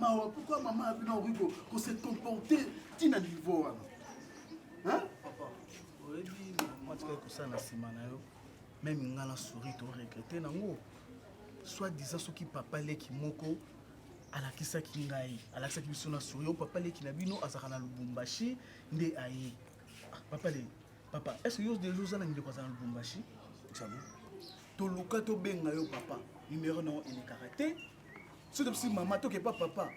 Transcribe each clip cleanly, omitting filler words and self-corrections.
maman, pourquoi maman a bien envie qu'on s'est comporté à niveau? Hein? Papa, oui, moi tu as ça na simanayo. Même ngala souris to regretter nango. Soit disant ce qui papa le ki moko alakisa ki ngai, alakisa ki biso na souris o papa le ki na bino azaka na Lubumbashi nde aye. Papa, est-ce que vous avez des choses à dire à Lubumbashi? To luka to benga yo papa. Numéro non il est karaté. Si maman to ke pas papa.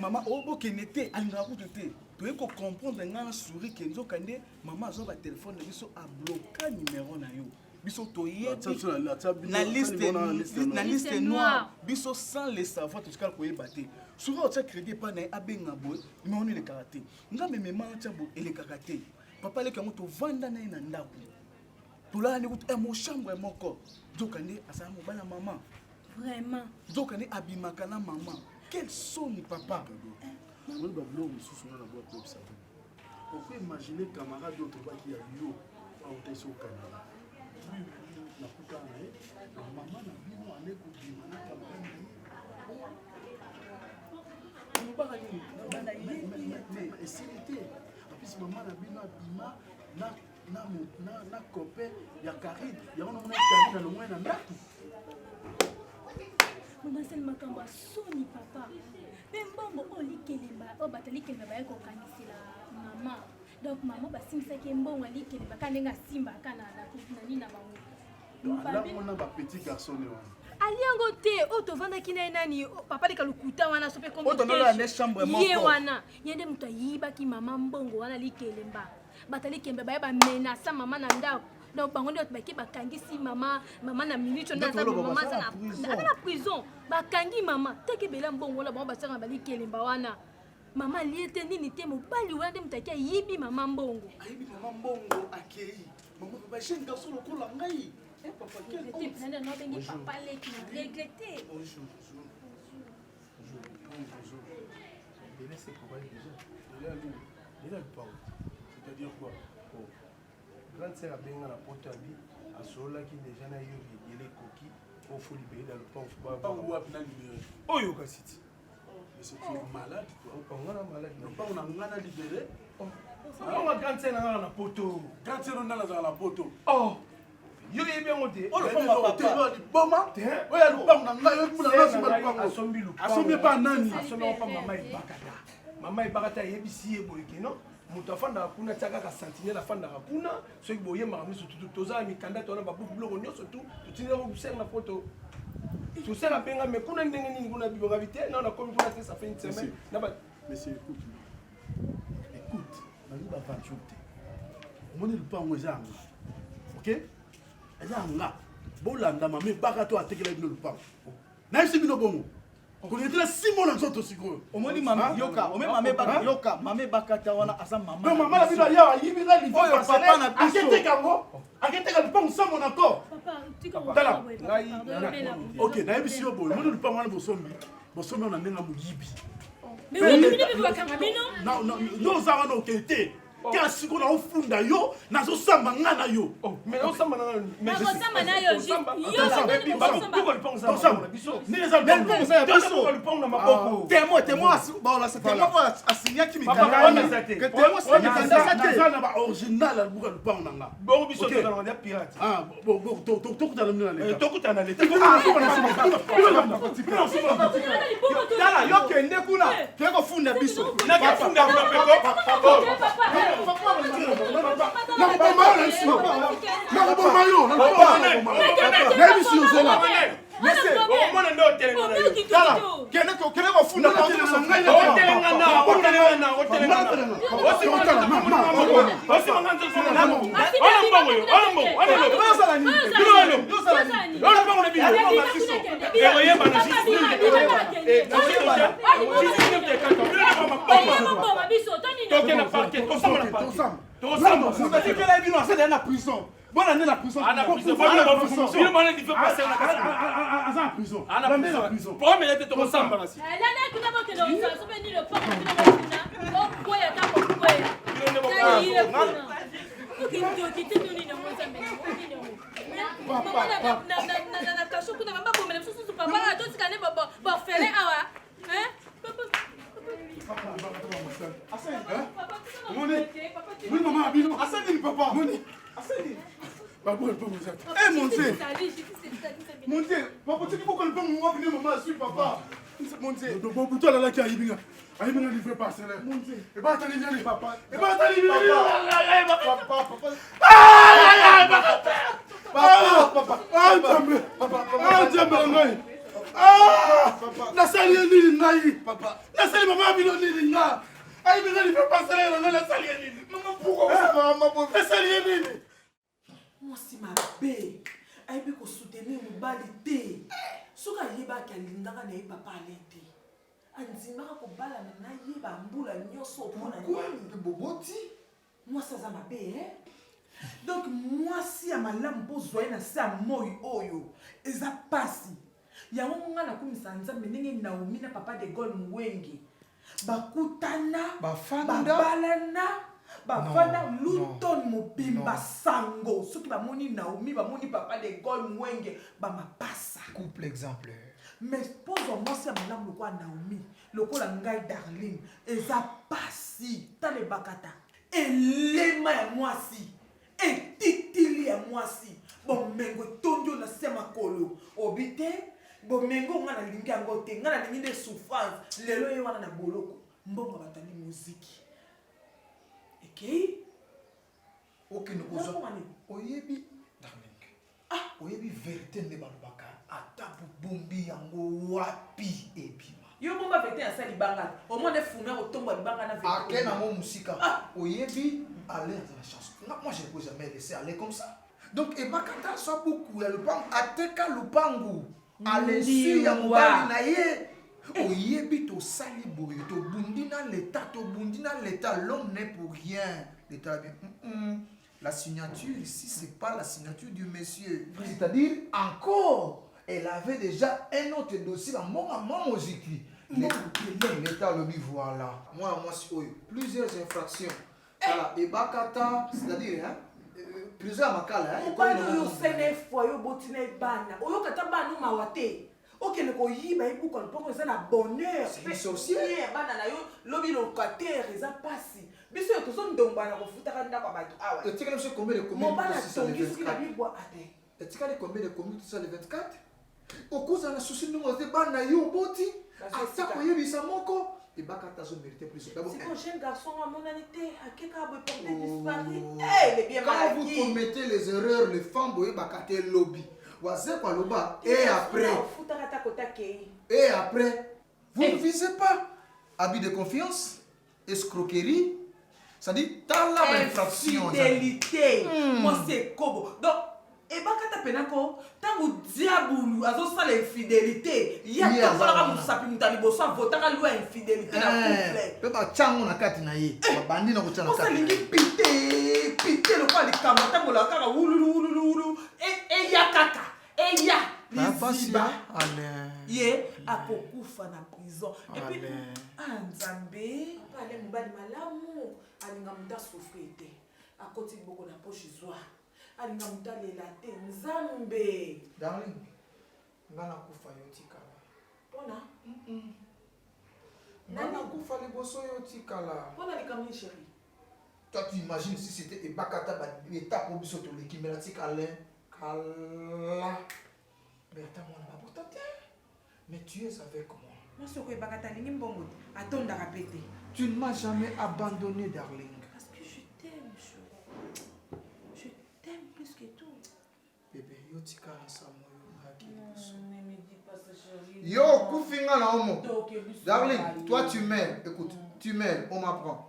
Maman o kenete alinga ko tete. To eko comprendre ngana souris ke nzokande maman zo ba téléphone na biso a bloquer numéro na yo. Biso to yebi na liste noire. Biso sans les savoir tout ce qu'on peut battre. Souvent tu crédit pas na abenga boy, mais on est le karaté. Ngame maman tabo et le karaté. Papa le kango to vanda na ina ndaku. To la ni ko mo chambre mon corps. Zokande asa mo bana maman. Vraiment. Zokande abimaka na maman. Quel son ni papa. On va blog sous la boîte de ça. Pourquoi imaginer camarade d'autre qui a eu au Tesso Canada. La putain la maman na bino ane ko bimana camarade. On va aller mais sécurité. Puis maman na bino abima na copain ya Karine. Ya on a Karine na loin na ndako. Maman c'est makambo soni papa. Mbongo olikelemba obatali kelemba ba ko kanisila maman. Donc maman ba simsa ke mbongo olikelemba kanenga simba kana na nini na bango. Là on a ba petit garçon ne wana. Aliango te o to vanda kina nani papa de kalukuta wana sope comme. O to na na chambre moko. Ye wana yende mutu ayiba ki maman mbongo wana likelemba. Batali kelemba ba menace maman na ndako. Donc bango ndio baki bakangisi maman na minute na maman na prison bakangi maman teke bela mbongo la bango basanga bali kelemba wana maman liete nini te mobali wana de mutaki yibi maman mbongo ayibi maman mbongo akei maman ba jeune garçon lokola ngai papa quel honte nana no bengi papa le qui regretter bonjour c'est quoi déjà il a pas c'est-à-dire quoi grande sœur a bien la porte à vie à cela qui déjà n'a eu les coquilles au faut libérer dans le pauvre pas où a bien libéré oh yo kasiti mais c'est tu es malade toi on a malade non pas on a ngana libéré on a grande sœur na la poto grande sœur na la poto oh yo ye bien monté oh le papa di boma oya lu pam na ngai yo muna na simba pango asombi lu asombi pa nani asombi pa mama ibakata yebisi ye boyeke non mutu afandaka kuna tiaka sentinelle afandaka kuna soki boyembaka miso tutu tozala mikanda tona babuku biloko nyonso tu totinela kosere na poto tosere abenga me kuna ndenge nini kuna bibonga vite na nakomi kuna te ça fait une semaine monsieur écoute nabi bavanjour te omoni lupango eza nga ok eza nga bolanda mama ebaka to atekela bino lupango nayebisi bino bongo konetela 6 mois na nzoto sikoyo omoni mama yoka ome mama baka yoka mama bakata wana asa mama non mama la bino ya yibinga livo oyo papa na biso aketeka lupango sans mon accord papa tika tala ok nayebisi yo boye omoni lupango wana bosombi ona ndenga moyibi mais oui bino bakanga bino non oza wana okei te tika siko na ofunda yo nazosamba nga na yo mais osamba na nakosamba na yo asinyaki mikanda na baoriginal alubuka lupango na nga tokutana mino tala yokende kuna tekofunda biso Bonne année la prison. À la prison. Il faut passer à la prison. À la prison. Pourquoi mais tu te sens pas ici? Là tu n'as pas que le ça se dit le port de la oh quoi ya ta quoi papa Oui, maman, Abino. Asani, papa. Asani. Papa, le pauvre Mozart. Eh, mon Dieu. Mon Dieu. Papa, tu dis pourquoi le pauvre moi venir, maman, suis papa. Mon Dieu. Donc, bon, toi, là, qui a Ibinga. Ibinga, il ne veut pas, c'est là. Mon Dieu. Et pas attendre, viens, papa. Et pas attendre, viens. Papa. Papa. Ah, Dieu. Ah, Dieu, ah, nasali nini ngai papa nasali mama bino nini nga ai bino ni pas sala na nasali nini mama pourquoi mama nasali nini moi si ma bé ai bi ko soutenir mobali te soka yeba ka lingaka na papa alete anzimaka ko bala na yeba mbula nyoso pona nini boboti moi ça za ma bé donc moi si ya malamu po zoye na sa moi oyo eza pasi yango nga na kumisa nzambe ndenge Naomi na papa de Gaulle Muwenge bakutana babalana bafanda Luton mobimba sango soki bamoni Naomi bamoni papa de Gaulle Muwenge bamapasa couple exemplaire mais pozo mwasi ya malamu lokola Naomi lokola ngai Darling eza pasi tale bakata elema ya mwasi etitili ya mwasi bomengo tondio na sema kolo obite bomengo nga na lingi yango te nga na lingi de souffrance lelo ye wana na boloko mbongo batali muziki okino kozwa oyebi Darling oyebi vérité nde balobaka ata bobombi yango wapi ebima yo bomba vérité ya sa libanga au moins de fumeur otomba libanga na vérité na mo musika oyebi aller dans la chance moi je ne peux jamais laisser aller comme ça donc ebakata soit beaucoup ya lupangu ateka lupangu alesi ya mobali na ye oyebi tosali boye tobundi na l'état l'homme n'est pour rien l'état la signature ici c'est pas la signature du monsieur c'est-à-dire encore elle avait déjà un autre dossier dans mon musique l'état le dit voilà moi plusieurs infractions voilà ebakata c'est-à-dire plusieurs makala mobali oyo sene fois yo botina ebana oyokata bana mawa te okende koyiba ebuka lupango eza na bonheur c'est sorcier bana na yo lobi locataire eza pasi biso yo tozondombana kofutaka ndako ya bato awa etikali biso combien de communes mobali atongisi na bibwa ate etikali combien de communes tout ça le 24 okozala na susi ndongo te bana yo boti ata koyebisa moko ebakata zo mérité plus c'est un jeune garçon à mon année à quelqu'un a porté disparu eh bien quand vous commettez les erreurs les femmes boye bakate lobby waze kwa loba et après vous ne visez pas abus de confiance escroquerie ça dit tala infraction infidélité moi c'est kobo donc ebakata penako tango diabulu azosala infidélité ya tokolaka mosapi mutali boso avotaka lwa infidélité na couple pe bachango na kati na ye babandi na kotia na kati osalingi pite lokola likambo atambolaka kaka wululu eya kaka eya liziba ye akokufa na prison epuis nzambe ale mobali malamu alinga mutu asouffre te akoti boko na poche zwa alinga mutu alela te nzambe Darling nga nakufa yo tikala mpona nga nakufa liboso yo tikala mpona likambo chéri toi tu imagines si c'était ebakata étape au biso toleki mais tikala kala mais ata mwana babota te mais tu es avec moi mwasi oko ebakata alingi mbongo atondaka pe te tu ne m'as jamais abandonné Darling parce que je t'aime je t'aime plus que tout bébé yo tikala samo ne me dis pas ça chérie yo kufinga na homo Darling toi tu m'aimes écoute tu m'aimes on m'apprend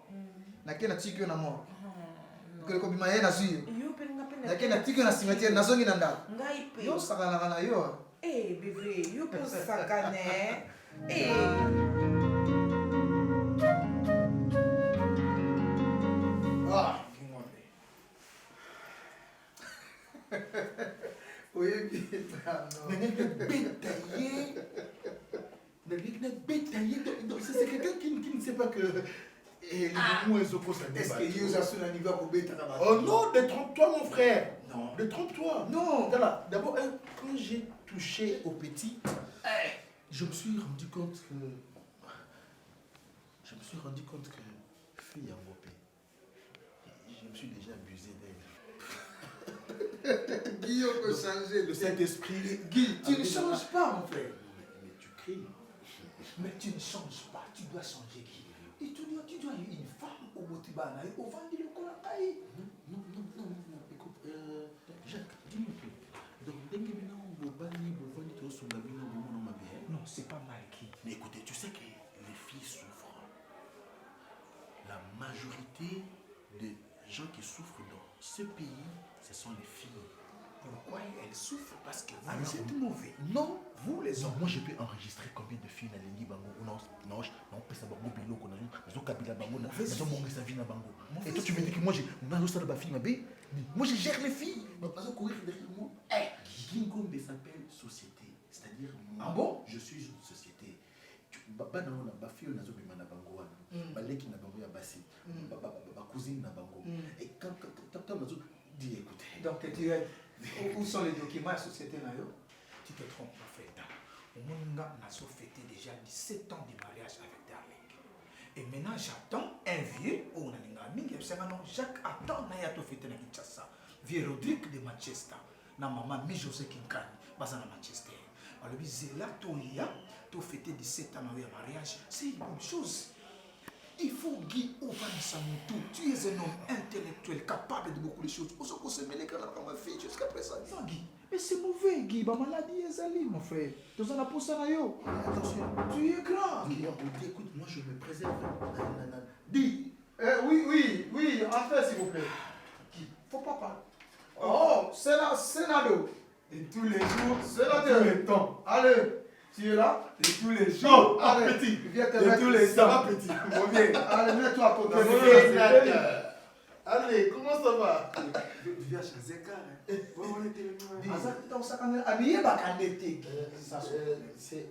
nakena tiki yo na mort que ko bima ye na suyo nakena tiki na cimetière na zongi na ndako ngai pe yo sakana na yo bébé yo pe sakane oyebi c'est quelqu'un qui ne sait pas que est-ce que Yosa sur un niveau pour bêta? Oh non, détrompe-toi mon frère. Non. Détrompe-toi. Non. D'abord, quand j'ai touché au petit, je me suis rendu compte que je me suis rendu compte que fille en Wopé, je me suis déjà abusé d'elle. Guillaume peut changer. Le Saint-Esprit. Guy, tu ne changes pas, mon frère. Mais tu cries. Mais tu ne changes pas, tu dois changer, Guy. Et tu dois une femme au Motibana et au Vandi le Kolakaï. Non. Écoute, Jacques, dis-moi un peu. Donc, dès que maintenant, Non, c'est pas mal, Guy. mais écoutez, tu sais que les filles souffrent. La majorité des gens qui souffrent dans ce pays, ce sont les filles. Pourquoi elles souffrent? Parce que vous Alors, êtes mauvais. Non, vous les hommes. Moi je peux enregistrer combien de filles na lingi bango non pesa bango biloko nazo kabila bango nazo mongisa vie na bango. Et toi tu me dis que moi nazo sala ba fille mabe. Moi je gère les filles. Nazo courir derrière moi. Gingombe s'appelle société, c'est-à-dire Ah bon? je suis une société. Baba na ba fille nazo bima na bango wana. Ba leki na bango ya basi. Ba cousine na bango. Et quand nazo dit écoutez. Donc où sont les documents de la société nayo? Tu te trompes, en fait. Moi, j'ai fêté déjà 17 ans de mariage avec Darling. Et maintenant, j'attends un vieux, on a un Jacques attend Nayato fêté na Kinshasa. Vieux Rodrigue de Manchester. Na maman Mi-José Kinkani, basé na Manchester. Alors, Zéla Tolia, tu fêté 17 ans de mariage, c'est une bonne chose. Il faut Guy Ovan Samutu. Tu es un homme intellectuel, capable de beaucoup de choses. On se mêler quand on a fait jusqu'à présent. Non, Guy. Mais c'est mauvais, Guy. Ma maladie est allée, mon frère. Tu en as pour ça, yo. Attention. Tu es grand. Guy, écoute, moi je me préserve. Dis. Oui, en fait, s'il vous plaît. Guy, faut pas parler. Oh, c'est là, Et tous les jours, c'est là, tous les temps. Allez, tu es là. Et tous les jours. Allez, Petit. viens te Et mettre. tous les Ça va, temps. petit. Bon, bien. Allez, mets-toi à côté. Allez, comment ça va? Viens chez Zeka. On était le C'est.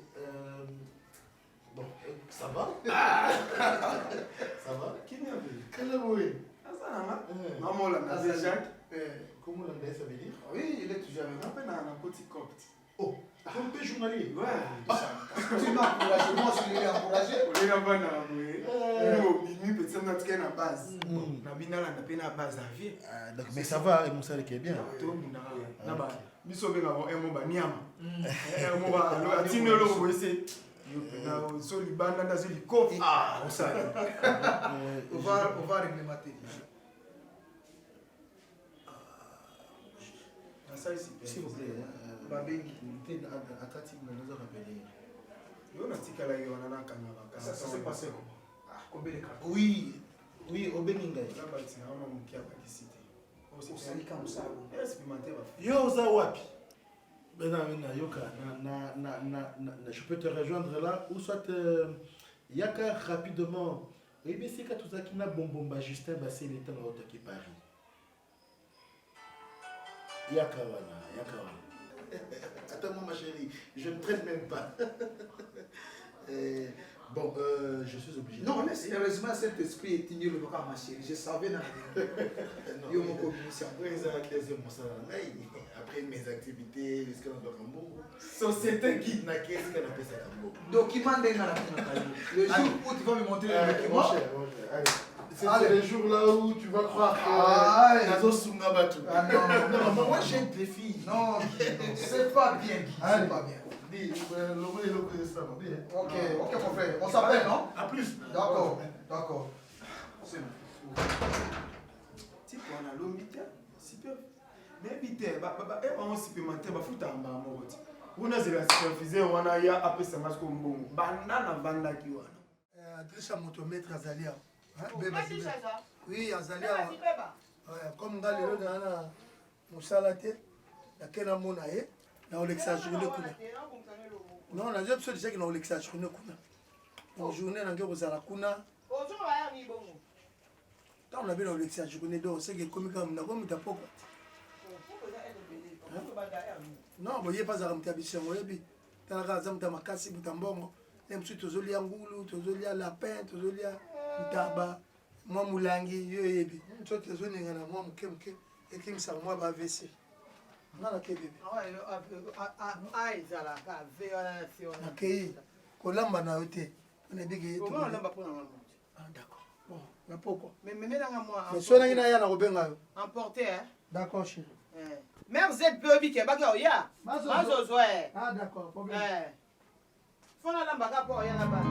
Bon, ça va? Ça va? Qui n'est pas Quel est le Maman, là, c'est Jacques. Comment l'anglais ça veut dire? Oui, il est toujours avec On appelle un petit copte. Oh, comme peu journalier. Ouais. Tu m'as encouragé, moi je l'ai encouragé. On est là-bas, on est petit notre na base. Na bina la tapé na base à vie. Donc, mais ça va, et mon salaire qui est bien. To na ba. Biso benga bo emo ba niama. Emo ba lo atino lo bo ese. Yo na so li banda na so li kofi. Ah, on sait. On va réglementer. S'il vous plaît, Babengi. Ça s'est passé comment? Combien de cartes? Oui, au Beninga. Yo, Zawapi. Je peux te rejoindre là, ou soit Yaka rapidement. Et bien, c'est quand tout ça qui n'a bonbomba Justin Bassé, il est en route qui Paris. Yaka wana. Attends-moi ma chérie, je ne traite même pas. Bon, je suis obligé. Non, heureusement, cet esprit est igné le bras, ma chérie. Je savais dans Yo, mon commission. Après mes activités, ce qu'on doit Société qui n'a qu'est-ce qu'on appelle ça comme document d'un le jour où tu vas me montrer le document. C'est le jour là où tu vas croire que Nazo Sungabatu. Ah non, moi j'aime les filles. Non, c'est pas bien, Guy. C'est pas bien. Dis, Ok, mon frère. On s'appelle, non? à plus. D'accord. c'est bon. Type on a l'hommité, super. Mais vite, on supplémentaire, futa amba moti. On a zéro supervisé, on a ya après ça masque mbongo. Banana banda ki wana. Adresse à motomètre Azalia. Oui, Azalia. Comme dans le Ghana, Moussala te, la Kena Monae, na l'exagéré kuna. Non, na j'ai déjà que na l'exagéré kuna. Une journée na ngeko za kuna. Tant on a bien l'exagéré donc c'est que comme na comme ta poko. Non, voyez pas à m'tabisser moi bi. Tant ka za mtamakasi mtambongo. Nem su tozolia ngulu, tozolia lapin, tozolia ntaba. Moi mulangi yo yebi. Toi tozoninga na moi muke ekimisa moi ba VC. Nana ke bébé. Akei kolamba na yote. On est bigé. Comment on l'a pas pour Ah, d'accord. Bon, mais pourquoi? Mais maintenant, moi. Mais soit il y a un Robin. Emporté, hein? D'accord, chérie. Mère Z peut vite, baga oya. Mazozo, ouais. Ah, d'accord, problème. Faut la baga pour rien là-bas.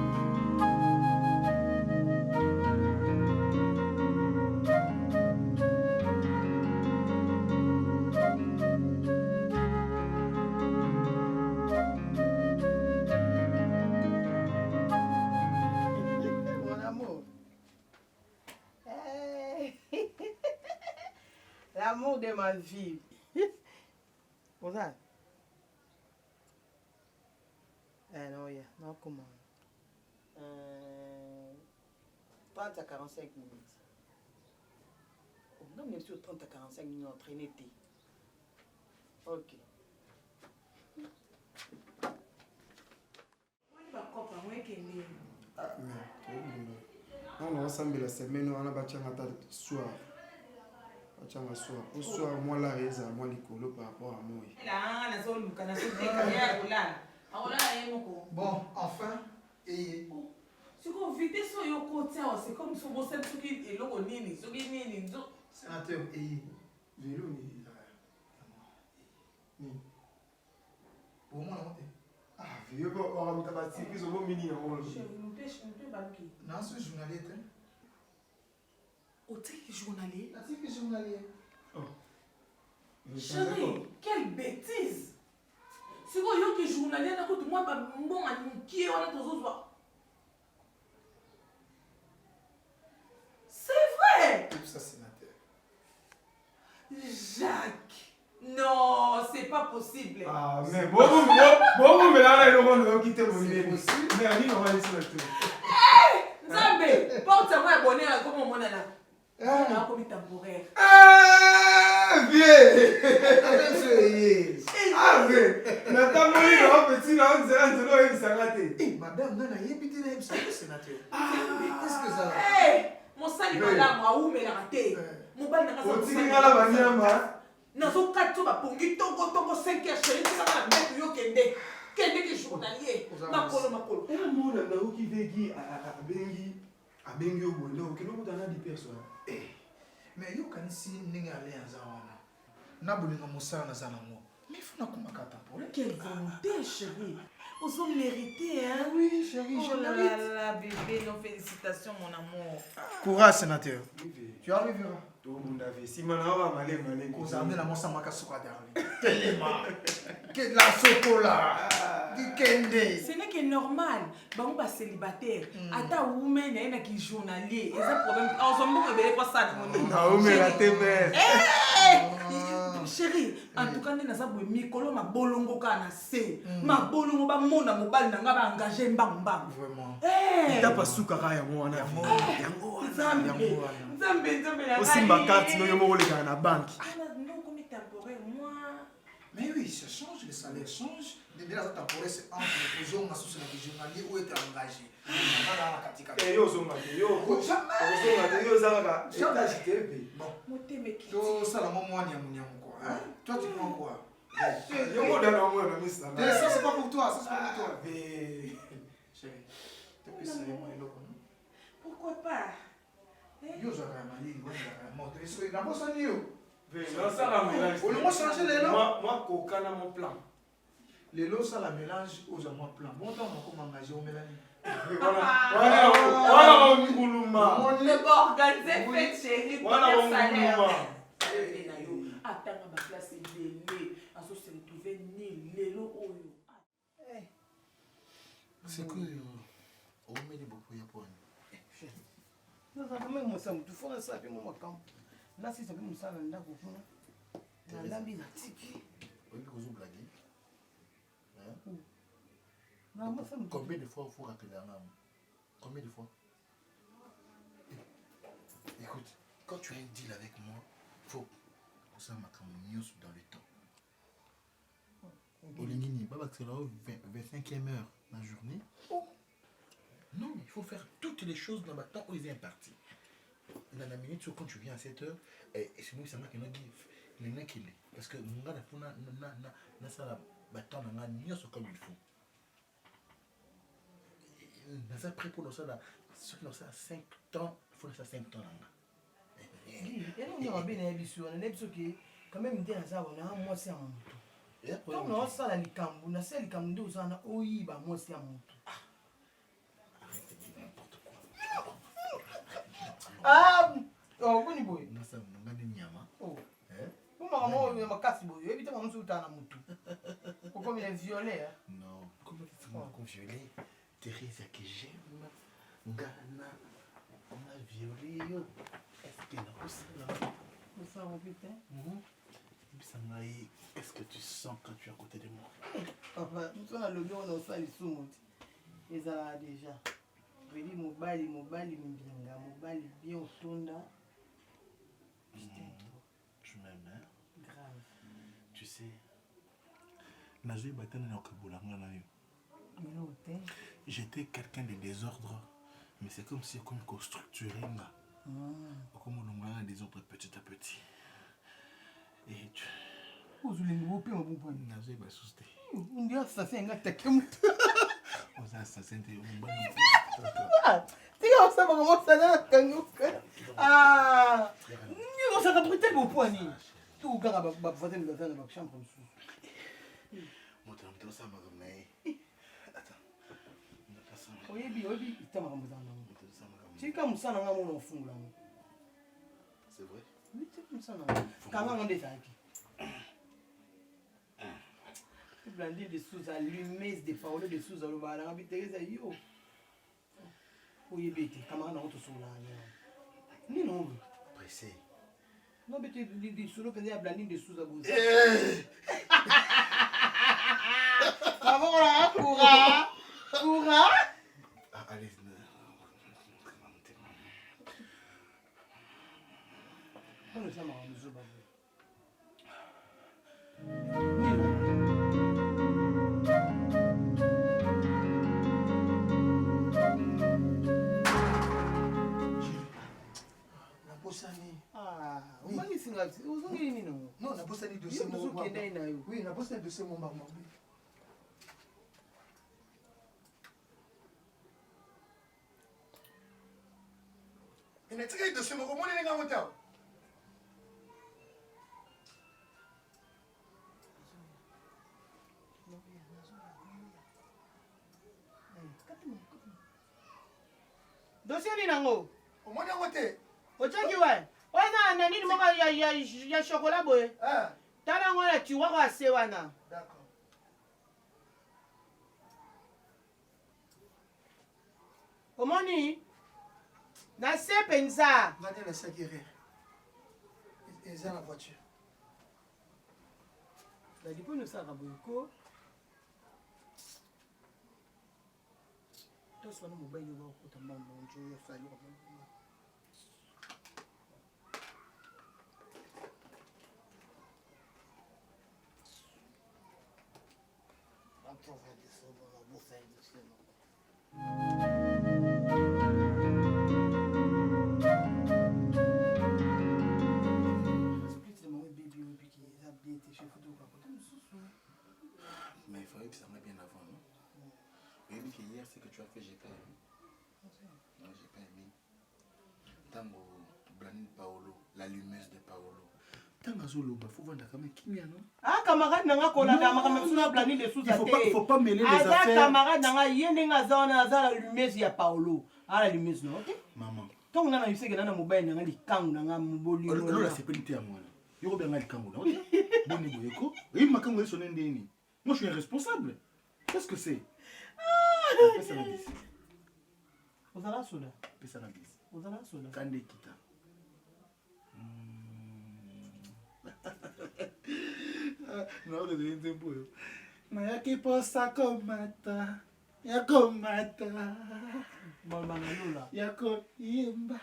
Mon amour. L'amour de ma vie. What's that? Non, yeah, non, comment? 30 à 45 minutes. Oh, non, même sur 30 à 45 minutes, entraîné. Ok. On ensemble la semaine, on a battu un soir. Battu un soir. Au soir, moi, la raison, moi, l'écolo par rapport à moi. Bon, enfin, et siko vitesse oyo kotia c'est comme so bosel soki eloko nini soki nini nzo sénateur, et Vélo, ni. pour moi, non. Ah, vieux, on va mettre la surprise au mini. Non, ce journalier, oteki journalier la type journalier. chérie quelle bêtise siko yoki journalier na kutu mwa ba mbonga mukie wana tozozwa c'est vrai Tout ça, sénateur. Jacques non c'est pas possible Ah, mais bon, mais là, il va quitter mon idée. Mais on dit, on va aller sur le tour. Nzambe porte-moi abonné à comment mon nana na comme temporaire Vieux! Ah, vieux! Nathan Moïse, on petit, là, on dirait que l'eau est salée. Madame, non, il y a petit là, sénateur. Qu'est-ce que ça? mon sali madame a où mais la raté mon bal n'a Au tigre, la bannière, nazo kato ba pongi tongo 5 heures chérie ça va mettre yo kende que journalier makolo un monde là qui veut à Bengi au boulot, qui nous donne des personnes. Mais yo kan si ninga ale anzawana. Na bolinga mosala na zana mo. Mais il faut na kuma kata pour. quelle volonté chérie vous ont mérité hein Oui, chérie, oh là là bébé nos félicitations mon amour courage sénateur. Tu arriveras. Tout le monde avait si malheur malé. Vous amenez la mossa makasuka derrière. Tellement. Que de la chocolat. Du kende. ce n'est que normal bango ba célibataire ata women ya na ki journalier et ça problème ensemble ko bele pas ça mon Na o me la tebe. chérie en tout cas ndena za boye mikolo mabolongo ka na se mabolongo ba mona mobali na nga ba engager mbang Vraiment. T'as pas souka ya moi na yango Nzambe la aussi ma carte no yo mo le na banque. non comme temporaire moi Mais oui, ça change, les salaires changent. Déjà, ça temporaire, c'est entre les gens qui sont journaliers ou être engagés. Et yo zo mate yo zaka jamais j'étais Bon, moteme ki toi, ça, la maman, quoi. Toi, tu prends quoi? yo mo dans moi na misa. Ça, c'est pas pour toi, ça, c'est pas pour toi. Chérie, tu peux saluer moi et l'autre. pourquoi pas Yo, j'ai un mari, j'ai un mari. Yo. Non, ça la mélange. Au lieu de changer les lots. Moi, coca dans mon plan. Les lots, ça la mélange aux amours plein. Bon temps, on va engager au Mélanie. Voilà mon goulouma. le bon organisé fait chérie Voilà mon salaire goulouma. atanga ba place ebele aso se retrouver ni lelo oyo C'est que on met des beaucoup de points. Non, ça même moi ça me tout ça puis moi camp. Là si ça peut me ça là ko funa. Na lambi na tiki. Oui, vous blaguez. Non, moi ça me Combien de fois il faut rappeler un homme? Combien de fois? Écoute, quand tu as un deal avec moi, il faut que ça m'accompagne dans le temps. Olingini, Baba, c'est la 25e heure de la journée. Non, il faut faire toutes les choses dans le temps où ils sont partis. Dans la minute, quand tu viens à 7 heures, et c'est moi qui s'en a qui n'a qu'il est. Parce que mon gars, n'a ça la temps comme il faut. N'a ça prêt pour ça là. soki nasala 5 temps faut nasala 5 temps nanga yango mabe nayebi so wana nayebi soki quand même nde naza wana mwasi ya motu ntango naosala likambo nasala likambo nde ozana oyiba mwasi ya motu okoni boye nasala nanga nde nyama omaka mo makasi boye oyebi te mamosu utana na motu okomile violet non comme violet Thérèse que j'aime ngana on a violé yo est-ce que nakosala osala putain bisangai est-ce que tu sens quand tu es à côté de moi papa mosu na lobi wana osala lisumu ti ezala déjà veli mobali mbinga mobali bien otonda tu m'aimes hein? grave tu sais nazwi batana na kobolanga na yo j'étais quelqu'un de désordre mais c'est comme si comme structuré nga comme on a un désordre petit à petit et tu ozulengi bope mabupani nazwi basuste ndi assassin nga take mutu oza assassin te ombani tika osambaka mosala kangoka ni osaka britel bopwani tu kaka bavoisin baza na bachambre mosusu moto na moto osala makambo na ye oyebi ita makambo eza nango tika mosala nga mona ofungola ngo c'est vrai tika mosala ngo kanga ngo nde ezalaki Blandine de Souza, Lumez de Paolo de Souza, le balanga bitereza yo. Oyebi te, kamara na oto sola anya. Ni non pressé. Non bete di solo penser à Blandine de Souza boza. Favora, coura. Allez. On ne sait pas nous zo babu. Non, on a posé des dossiers. Oui, on a posé des dossiers. Il y a des dossiers. Comment on est dans le dossier ni nango. Comment on est dans Ochaki wa. Wana na nini moko ya chocolat boye? Tala ngona tiwa kwa se wana. D'accord. Omoni na se penza. Venez la sécurité. Ils ont la voiture. La dipo no sa raboyko. Toswana mobile wa kutamba monjo yo sali kwa. Mais il fallait que ça m'aille bien avant, non? Oui, mais hier, c'est que tu as fait, j'ai pas aimé. Non, j'ai pas aimé. Tango, Blandine Paolo, l'allumeuse de Paolo. Tango Zolo, il faut vendre quand même qui non? Ah, camarade, nanga kolanda makambo suna Blandine de Souza. Il faut pas mêler les affaires. Aza camarade nanga yende nga zona azala l'allumeuse ya Paolo. Ah, l'allumeuse non, OK? Maman. Tongo nana yuseke nana mobile nanga likangu nanga moboli. Lola c'est pénité à moi. Yo bien ngal kango là. Bon niveau yeko. Oui, makango yeso ndeni. Moi je suis responsable. Qu'est-ce que c'est? Pesa na 10. Ozala soda. Pesa na 10. Ozala soda. Kande kita. Non, le deuxième tempo. Maya qui posa komata. Ya komata. Bon banalola. Ya ko yemba.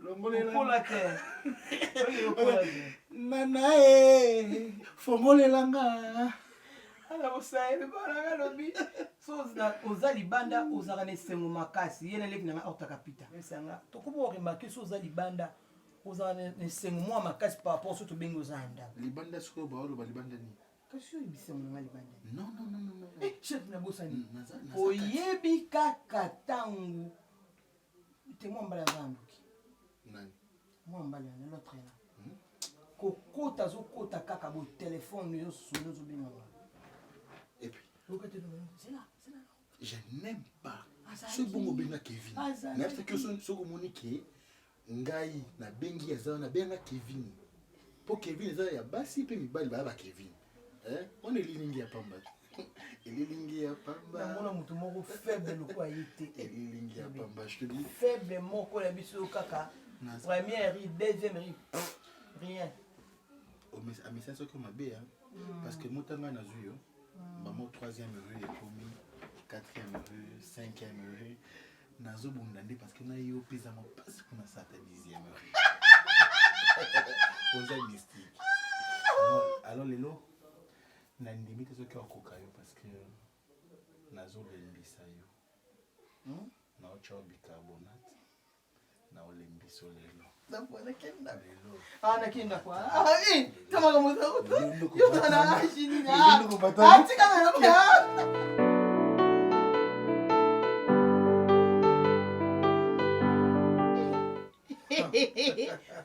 Okola te. Nana e. Fongolelanga. Ala osaye bana lobi. So oza libanda ozaka ne sengo makasi. Yena leki na orta kapita. Mesanga. Tokubo remarquer so oza libanda ozaka ne sengo mo makasi par rapport so to bengo zanda. Libanda siko ba olo ba libanda ni. Kasi yo bisengo na libanda. Non. Chef na bosani. Oyebi kaka tangu te moi mbala za nduki Nani? moi mbala na l'autre là kokota zo kota kaka bo téléphone yo solo zo binga Et puis c'est là je n'aime pas ce bongo benga Kevin. Mais c'est que ce communiqué ngai na bengi ya na benga Kevin. Pour Kevin ça ya basi pe mibali ba Kevin. On est lilingi ya pamba. Lilingi ya pamba. Na mona mutu moko faible lokwa yete. Lilingi ya pamba, je te dis. Faible moko la biso kaka. Première riz, deuxième riz. Rien. Oh mais ça c'est comme mabe parce que motanga na zuyo. Maman 3e rue et commis 4e rue, 5e rue. Nazo bundande parce que na yo pesa mo passe pour na sa 10e rue. Aux mystique. Alors les lots na limite ce que okoka yo parce que nazo lembisa yo. Na ocho bicarbonate. Na olembisa lelo. Na bona kenda. Lelo. Na kenda kwa. Kama kama yo tana shini na. Tika na.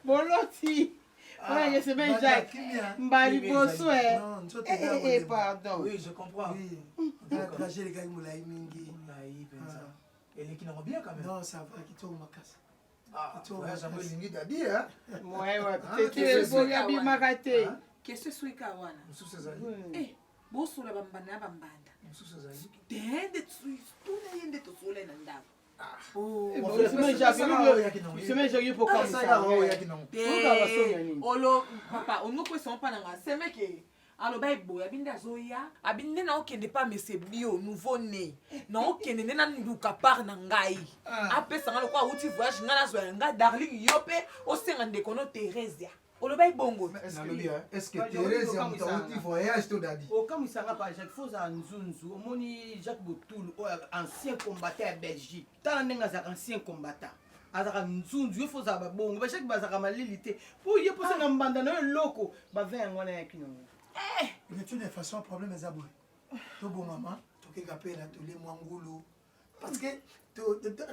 Boloti. Ouais, c'est bien Jacques. Mbali bosso pardon. Oui, je comprends. Oui. On a tragé les gars moulay mingi. Moulay penza. Elle est qui n'a bien quand même. Non, ça va qui tourne ma casse. Ah, ouais, j'aimerais lingi d'adi hein. Ouais, peut-être boya bi makate. Qu'est-ce que c'est ka wana? Mususu zali. Eh, bosso la bambana bambanda. Mususu zali. Dende tsu, tuna yende to sole na ndako. Olo papa onokwesa mpa nanga semeke aloba eboya binde azoya abinde na okende pa mese bio nouveau né na okende nde na nduka par na ngai apesanga lokwa auti voyage nga nazoya nga darling yo mpe osenga ndeko no Teresia oloba ibongo est-ce que Thérèse a un voyage to dadi okamusanga pa Jacques Foza nzunzu omoni Jacques Botoul ancien combattant à Belgique tala ndenga za ancien combattant azaka nzunzu yo Foza ba bongo ba Jacques bazaka malili te po ye posa na mbanda na yo loko ba vin ngwana ya kinongo de toute façon problème est aboué to bon maman to ke kapé na to le mwangulu parce que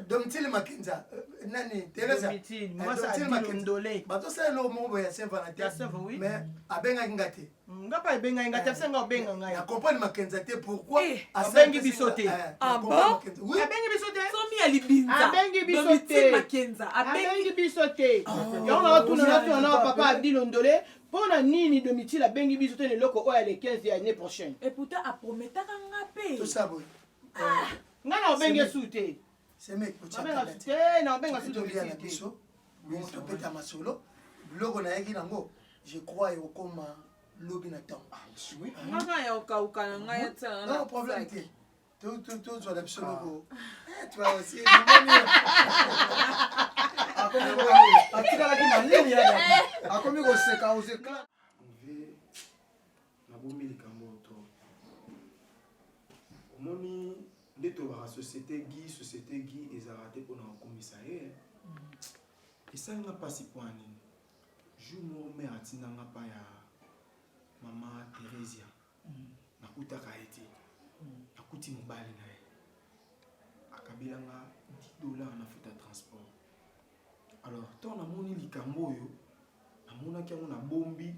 Domtile Makenza nani Teresa moi ça ndolé bato ça lo mo ya Saint Valentin mais abenga ngate ngapa benga ngate senga benga ngai ya comprendre Makenza te pourquoi abengi bisote bon oui abengi bisote somi alibinza abengi bisote Makenza abengi bisote yo na tuna na papa Abdilo ndolé pona nini Domitille abengi bisote le loko oya le 15 ya année prochaine et pourtant a prometaka ngapé tout ça boy ngana obenge sute c'est mec na benga sute bien na biso bon to peta masolo logo na yaki nango je crois au comme lobi na temps oui ngaka ya okauka na ngai tsana non problème te tout sur la biso logo toi aussi atikala ki malini ya akomi koseka oseka nabomi likambo to omoni nde tolobaka société gi ezalaka te mpona kokomisa ye esalinga mpasi mpo ya nini jour moko mare atindanga mpa ya mama Teresia nakutaka ye te nakuti mobali na ye akabelanga $10 na futa transport alors ntango namoni likambo oyo namonaki yango nabombi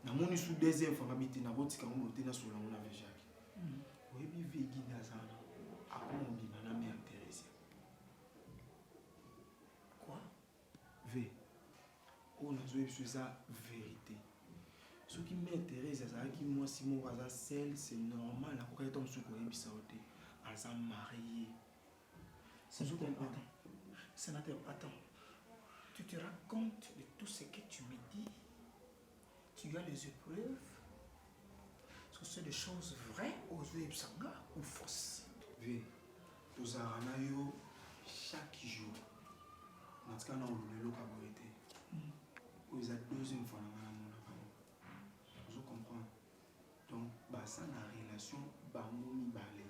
namoni su deuxième fois ngabiti nabotika ngo bote nasola ngo na vejaki oyebi vegi nazana akoma obima na mare Teresia quoi ve oyo nazoyebi so eza vérité soki mare Teresia azalaki mwasi moko aza sel c'est normal akokaki to mosuku oyebisa yo te aza marié sénateur attends tu te rends compte de tout ce que tu me dis tu as les épreuves est-ce que c'est des choses vraies aux Sanga ou fausses ve tozalaka na yo chaque jour natika na olulelo ka boye te oyo eza deuxième fois na nga namonaka yo ozo comprendre donc baza na relation bango mibale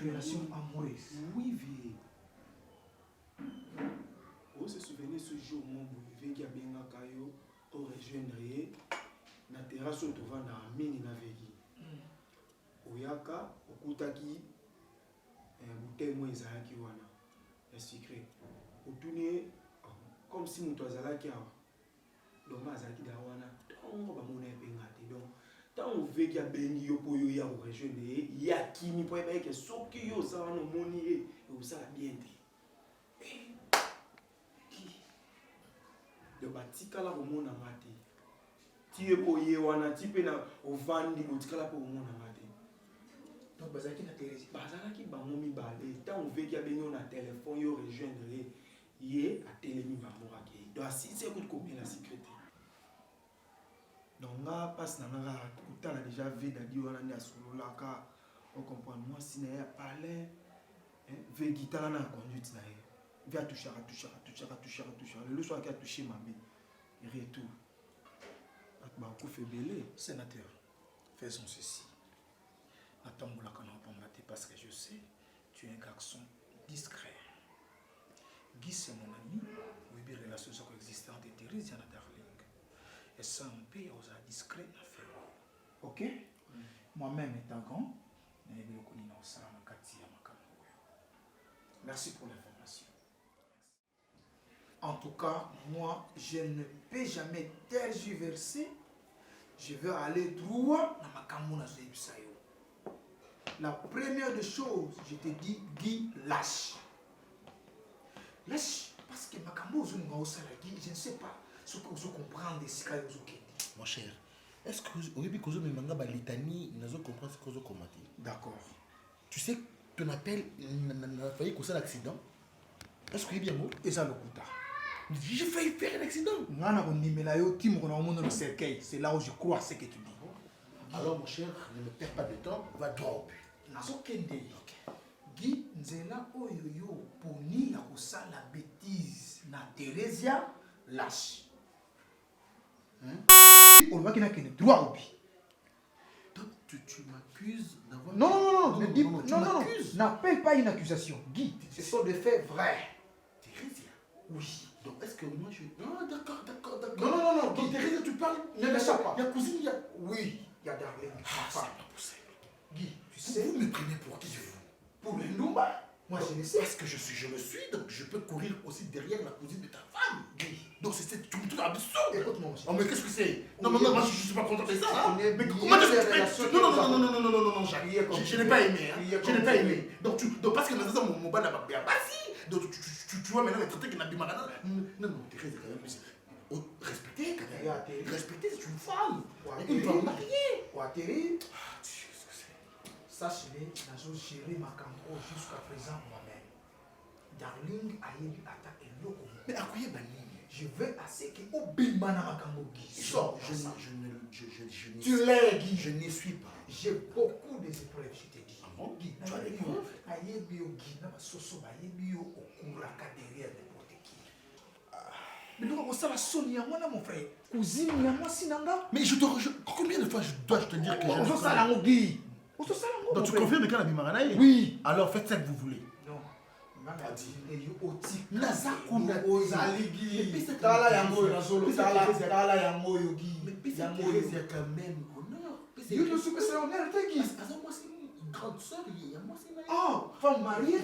relation amoureuse oui vie o se souvenir ce jour mon veki abengaka yo orejoindre ye na terrasse oyo tovandaka mingi na veki oyaka okutaki bouteille mo ezalaki wana le secret. Au tourner, comme si nous azalaki awa. Donc azalaki dawana, on va monnaie pengate. Donc tant on veut qu'il y a bengi yo po yo ya au rejoindre, il y a kimi po eba que soki yo ça va no moni et ça bien dit. Donc batikala ko mona mate. Ti e po ye wana ti pe na ovandi ko tikala po mona mate. Donc bazalaki na Thérèse. Bazalaki bango mibale, tant on veut qu'il y a bengi na téléphone yo rejoindre ye a telemi bango aki. Donc si c'est écoute combien la sécurité. Donc là passe na nga kuta na déjà vu dadi wana ni asolo la ka on comprend moi si na ya parler ve guitare na conduite na ye. Via toucher. Le soir qui a touché ma main. Et retour. Sénateur, faisons ceci. Attends, parce que je sais, tu es un garçon discret. Guy, c'est mon ami. Oui, bien, relations existantes entre Thérèse et Darling. Et ça, on peut oser discret à faire. Ok? Moi-même, étant grand, merci pour l'information. En tout cas, moi, je ne peux jamais tergiverser. Je vais aller droit dans ma camona. La première des choses, je te dis, Guy, lâche. Lâche, parce que ma camona, je ne sais pas ce que vous comprenez de ce que vous avez dit. Mon cher, est-ce que vous avez dit que vous avez litanie, vous comprenez ce que vous avez dit? D'accord. Tu sais, ton appel n'a failli causer l'accident. Est-ce que vous avez bien mot? Et ça, le coup. J'ai failli faire un accident. C'est là où je crois ce que tu dis. Alors mon cher, ne me perds pas de temps, va drop. Guy Nzela Oyoyo pour ni la bêtise na Thérésia lâche. On va qu'il n'a qu'un droit. Donc tu m'accuses d'avoir... Non, n'appelle pas une accusation. Guy, ce sont des faits vrais. Thérésia? Oui. Donc est-ce que moi je... Non, d'accord. Non. Donc Thérèse, tu parles... Ne me sers pas. Il y a cousine, il y a... Oui, il y a Darling. C'est pas possible. Guy, tu sais... Vous me prenez pour qui vous? Pour le Ndumba. Moi, je le sais. Parce que je me suis, donc je peux courir aussi derrière la cousine de ta femme. Guy. Donc c'est tout absurde. Écoute-moi, Oh mais qu'est-ce que c'est? Non, moi je suis pas content de ça. Hein? Mais comment tu fais? Non, je n'ai pas aimé. Je n'ai pas aimé. Donc parce que maintenant mon bal n'a pas bien passé. Donc tu vois maintenant les traités qui n'a pas mal. Non, Thérèse, quand même. Respectez, respectez, c'est une femme. Une femme mariée. Sache-le, j'ai géré ma campagne jusqu'à présent moi-même. Darling a eu attaque et l'eau. Mais à quoi est banni? Je veux assez que au bimana ma campagne. Sors. Tu l'es, Guy. Je n'y suis pas. J'ai beaucoup d'épreuves, je te dis. Ah bon? Guy, tu as des preuves? Aïe bio Guy, n'a pas soso, aïe bio au couraka derrière n'importe qui. Mais donc on s'en a sonné à moi là mon frère. Cousine, il y a moi sinanga. Mais combien de fois dois-je te dire que je... On s'en sale en Guy. Donc tu confirmes qu'il y a des maranaïs? Oui. Alors faites ça que vous voulez. Non. Femme mariée.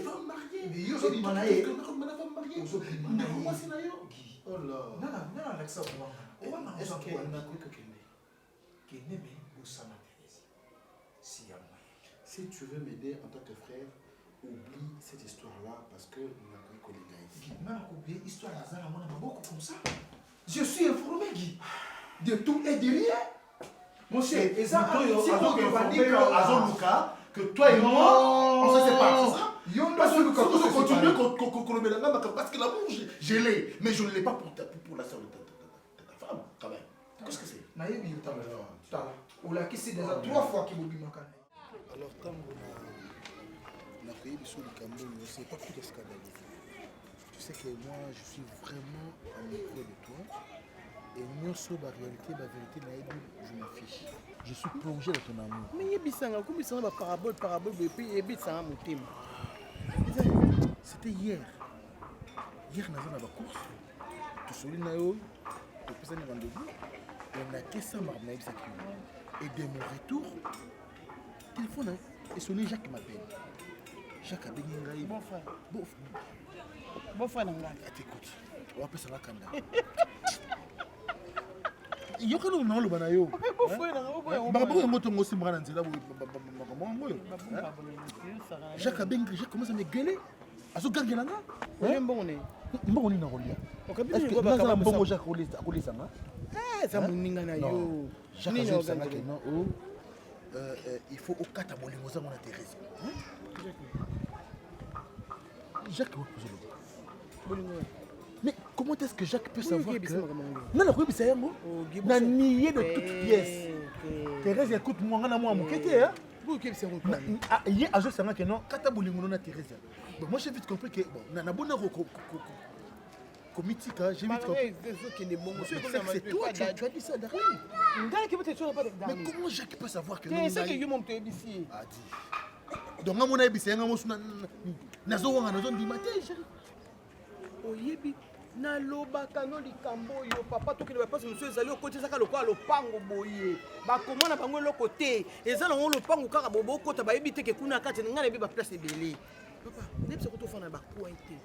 Si tu veux m'aider en tant que frère, oublie cette histoire-là parce que nous n'avons pas les gars ici. Je suis informé, Guy, de tout et de rien. Mon cher, et ça, si on va dire que toi et moi, on se sépare, c'est ça? Parce que nous continuons parce que l'amour, je l'ai, mais je ne l'ai pas pour la soeur de ta femme, quand même. Qu'est-ce que c'est? Alors, quand on a payé sur le Cameroun, c'est pas tout scandaleux. Tu sais que moi, je suis vraiment amoureux de toi. Et moi, sur la vérité, je m'en fiche. Je suis plongé dans ton amour. Mais il y a parabole, et puis il y a un thème. C'était hier. Hier, nous avons la course. Tu souris Nayo, tu fais un rendez-vous. Et on a caissé ça, et de mon retour, téléphone et sonné, Jacques m'appelle. Jacques a béni. Bon frère. Bon, Bon frère nanga. Écoute, on va passer la kanda. Yo kana na lo bana yo. Bon frère nanga. Ba ba ngoto ngosi mwana nzela bo ngoyo. Jacques Abengi, Jacques commence à me gueuler. Azo gangela nga. Oui, bon on est. Mbongo ni na rolia. Est-ce que na mbongo Jacques kolisa nga? Ça moninga na yo. Jacques Abengi nga ke non oh. Il faut okata bolingo za mona Thérèse. Jacques mais comment est-ce que Jacques peut savoir que non la koyebisa yango na nié de toute pièce. Thérèse écoute moi ngana moi mokete hein. Hier azo sanga que non kata bolingo na Thérèse. Bon moi j'ai vite compris que bon na bona comitica j'ai vite compris. C'est toi tu as dit ça derrière. Mais comment Jacques peut savoir que non? C'est ça que yo mon te ici. A dit. Donc ngamo na ebisa ngamo suna nazo wanga nazo ndimate chérie. Oyebi na lobaka no likambo yo papa tokende ba passe monsieur ezali okotesaka lokwa lopango boye bakomona bango eloko te eza nango lopango kaka bobo okota bayebi te ke kuna kati nga na yebi ba place ebele papa nebisa kotofana bakwa te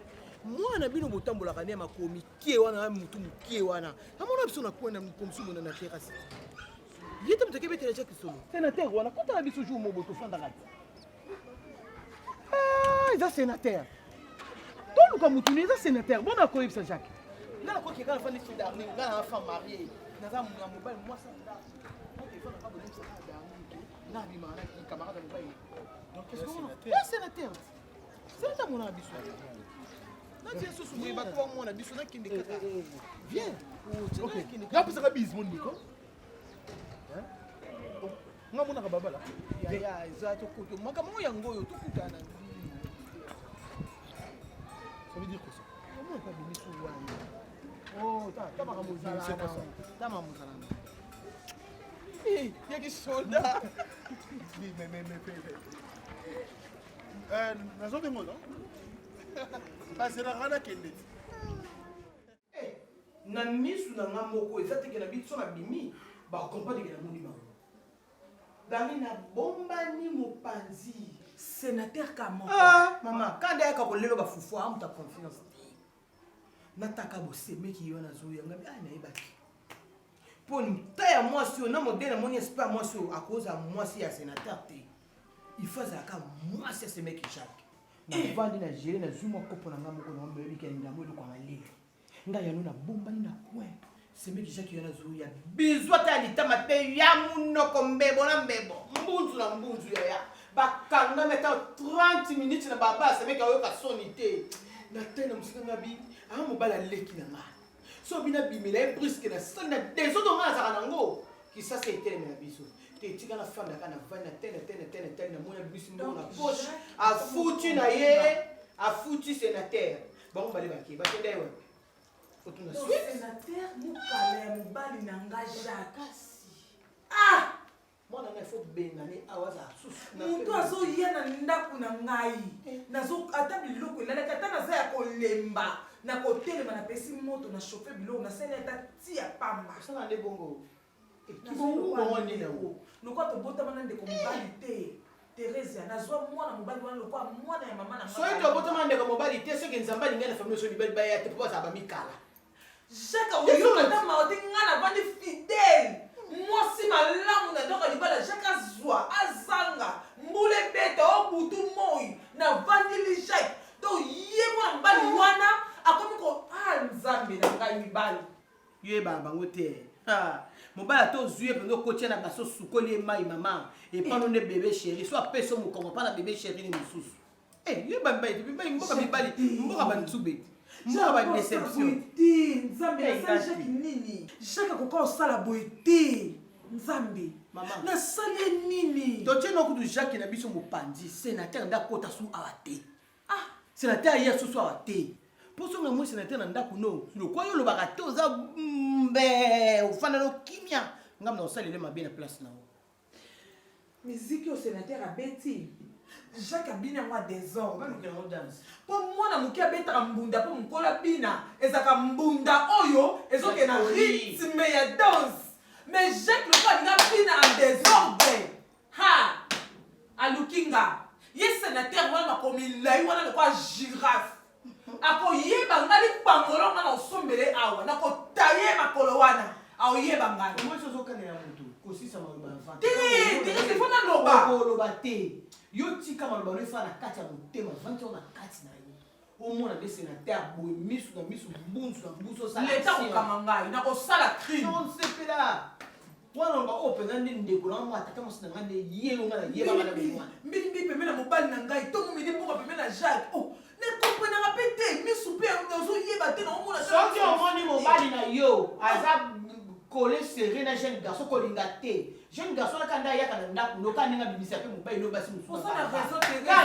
mwana bino botambolaka ne makomi kie wana mutu mukie wana amona biso na kwenda mkomsu mona na terrasse yete muteke betele cha kisolo sénateur wana kota na biso jour mo botofanda kati eza sénateur tout le monde est sénateur. Bon d'accord, ça Jacques. Là, quoi qu'il y a quand même dernier, on a une femme mariée. Nous avons un mobile, moi ça. Moi, il faut pas donner ça dernier. Là, il m'a dit un camarade de mobile. Donc, qu'est-ce qu'on a? Un sénateur. C'est ça mon ambition. Là, viens sous soumis, bah toi mon ambition là qui n'est que viens. OK. Là, pour ça bise mon Nico. Hein? Nga mona ka baba là. Ya, za to kuto. Makamo yango yo to kutana. Ça veut dire quoi ça? Comment on peut venir sur Wani? Oh, t'as ma ramosala. T'as ma ramosala. Il y a des soldats. Mais. Nazo bengo non? Parce que la rana kende. Eh, na misu na ngamoko ezate ke na bitso na bimi ba compagnie ke na monima. Dami na bomba ni mopanzi. Sénateur Kamoko. Ah, maman, quand il y a un peu fufou, on a confiance. Nataka bosse meki yo na zo yanga bi ana ibaki. Pour nous tailler moi sur na modèle mon espoir moi sur à cause à moi si ya sénateur te. Il faut ça ka moi c'est ce mec Jacques. Na vandi na gérer na zuma kopo na ngamoko na mbebi ke ndamo do kwa malile. Nga yano na bomba ni na coin. Ce mec Jacques yo na zo ya. Bizwa ta litama te ya munoko mbebo na mbebo. Mbunzu na mbunzu ya. Bakanga meta 30 minutes na baba c'est mec ayo ka sonité. Na tena musika bi a mobala leki na nga. So bina bimela brusque na sanda des autres nga za nango. Qui ça c'est tellement na biso. Te tika na fanda kana vana tena na mona biso ndo na poche. A foutu na ye, a foutu sénateur. Bon bali baki, ba tende yo. Faut tout na suite. Sénateur mukala mobali na nga Jacques. Ah! Mwana na faut benane awaza susu. Mutu azoya na ndaku na ngai. Nazo ata biloko na kata na za ya kolemba. Na kotelema na pesi moto na chauffer biloko na sele ata tia pamba. Ça na bongo. Kibongo bongo na wo. Noko to bota mana ndeko mobali te. Thérèse nazwa mwana mobali wana lokwa mwana ya mama na mama. So ito bota mana ndeko mobali te seke nzamba lingana famille so libali ba ya te po za ba mikala. Jacques oyo kata maote ngana bandi fidèle. Moi si malamu na doka libala Jacques azwa azanga mbule beta o butu moi na vandili Jacques to ye mwana mbali wana akomi ko nzambe na ngai mibali ye bango te mobala to zuye pendo kotia na baso sukoli mai mama et pas non bébé chéri soit peso mo kongo pas na bébé chéri ni mususu ye bambai te bimbai mboka mibali mboka bantsube mboka ba déception nzambe na Jacques nini Jacques koka osala boite nzambe mama na sali nini to tino kudu Jacques na biso mopanzi sénateur ndakota su awate sénateur hier ce soir té pour son moi sénateur na ndako no le quoi yo lo bakato za mbe ufana lo kimia ngam na osali le mabe na place na o musique au sénateur a beti Jacques abina moi désordre nous que danse pour moi na mukia beta mbunda pour mkola bina ezaka mbunda oyo ezoke na rythme ya danse mais Jacques le pas nga bina en désordre ha alukinga ye sénateur wana komi lai wana le quoi girafe akoyeba ngai likpangolo nga na osombele awa nakotaye makolo wana aoyeba ngai moi ozokanela motu kosisa maloba ya te fo naloba koloba te yo tika maloba no efala na kati ya motema vanti na kati na yo omona ndese na te aboye misu na misu mbunzu na mbusu leta kokanga ngai nakosala crime nsepela wana loba oyo mpenza nde ndeko na mwa atata mosi na ngai nde yelo nga na yebanga na bemwana mbilimbi pembe na mobali na ngai ntongo midi mboka pembe na Jacques nekomprenaka mpe te misu mpe ozoyeba te na omona soki omoni mobali na yo aza kole serré na jeune garçon kolinga te jeune garçon naka nde ayaka na ndako loka ndenge abimisa mpe mobali no basi mosuka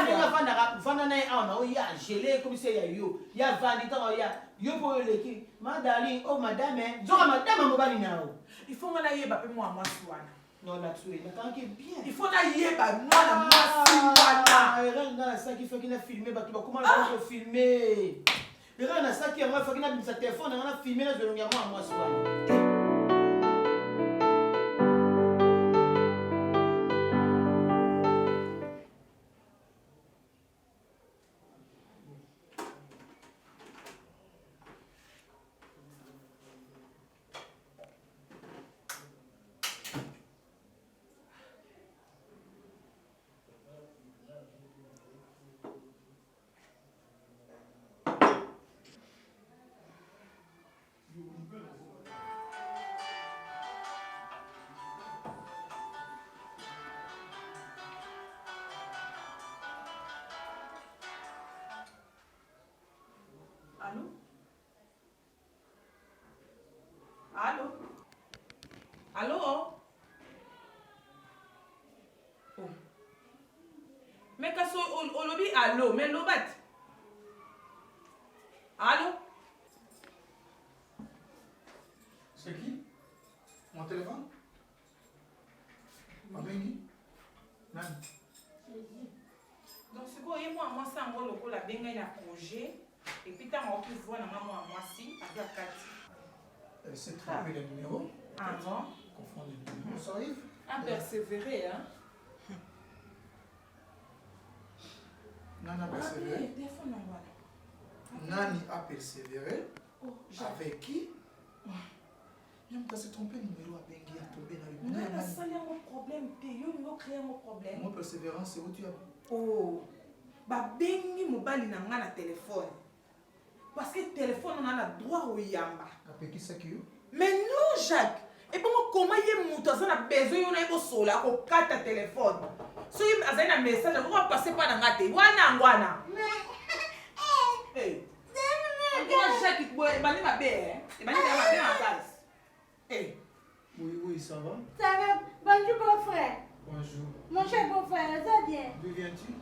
ndenge avanda na ye awa na oyo ya gele ekomisa ya yo ya vandi ntango ya yo mpo oyo eleki madali o madame zoka madame ya mobali na yo ifo nga nayeba mpe mwana mwasi wana non là-dessus nakangi bien ifo nayeba mwana mwasi wana erreur nga nasaki faki na filme bato bakomala bango filme erreur nasaki yango faki na bimisa telefone nanga na filme na zolongi ya mwana mwasi wana Allô? Allô? Allô? Oh. Mais quand on lobby allô, mais l'obat. Allô? C'est qui? Mon téléphone? Mabengi? Nani? Donc c'est quoi, moi ça en gros la benga na projet et puis tant on peut voir na moi si avec Cathy. C'est trompé le numéro. Ah bon? Confondre les numéros, ça arrive. À persévérer hein. Nani a persévéré? Téléphone en voilà. Nani a persévéré? Oh, avec qui? Même quand c'est trompé le numéro à Bengi a tombé dans le numéro. Ça c'est un problème. Tu as créé un problème. Moi persévérance c'est où tu as? Oh. Ba bengi mobali na nga na téléphone. Parce que téléphone on a le droit au yamba. Après qui c'est qui? Mais non Jacques. Et bon comment y muto ça na besoin on a ebo sola ko kata téléphone. So y a un message on va passer par na ngate. Wana ngwana. Eh. Moi Jacques boy bani ma bé. Et bani ma bé en place. Eh. Oui, ça va? Ça va? Bonjour beau-frère. Bonjour. Mon cher beau-frère, ça va bien? D'où viens-tu?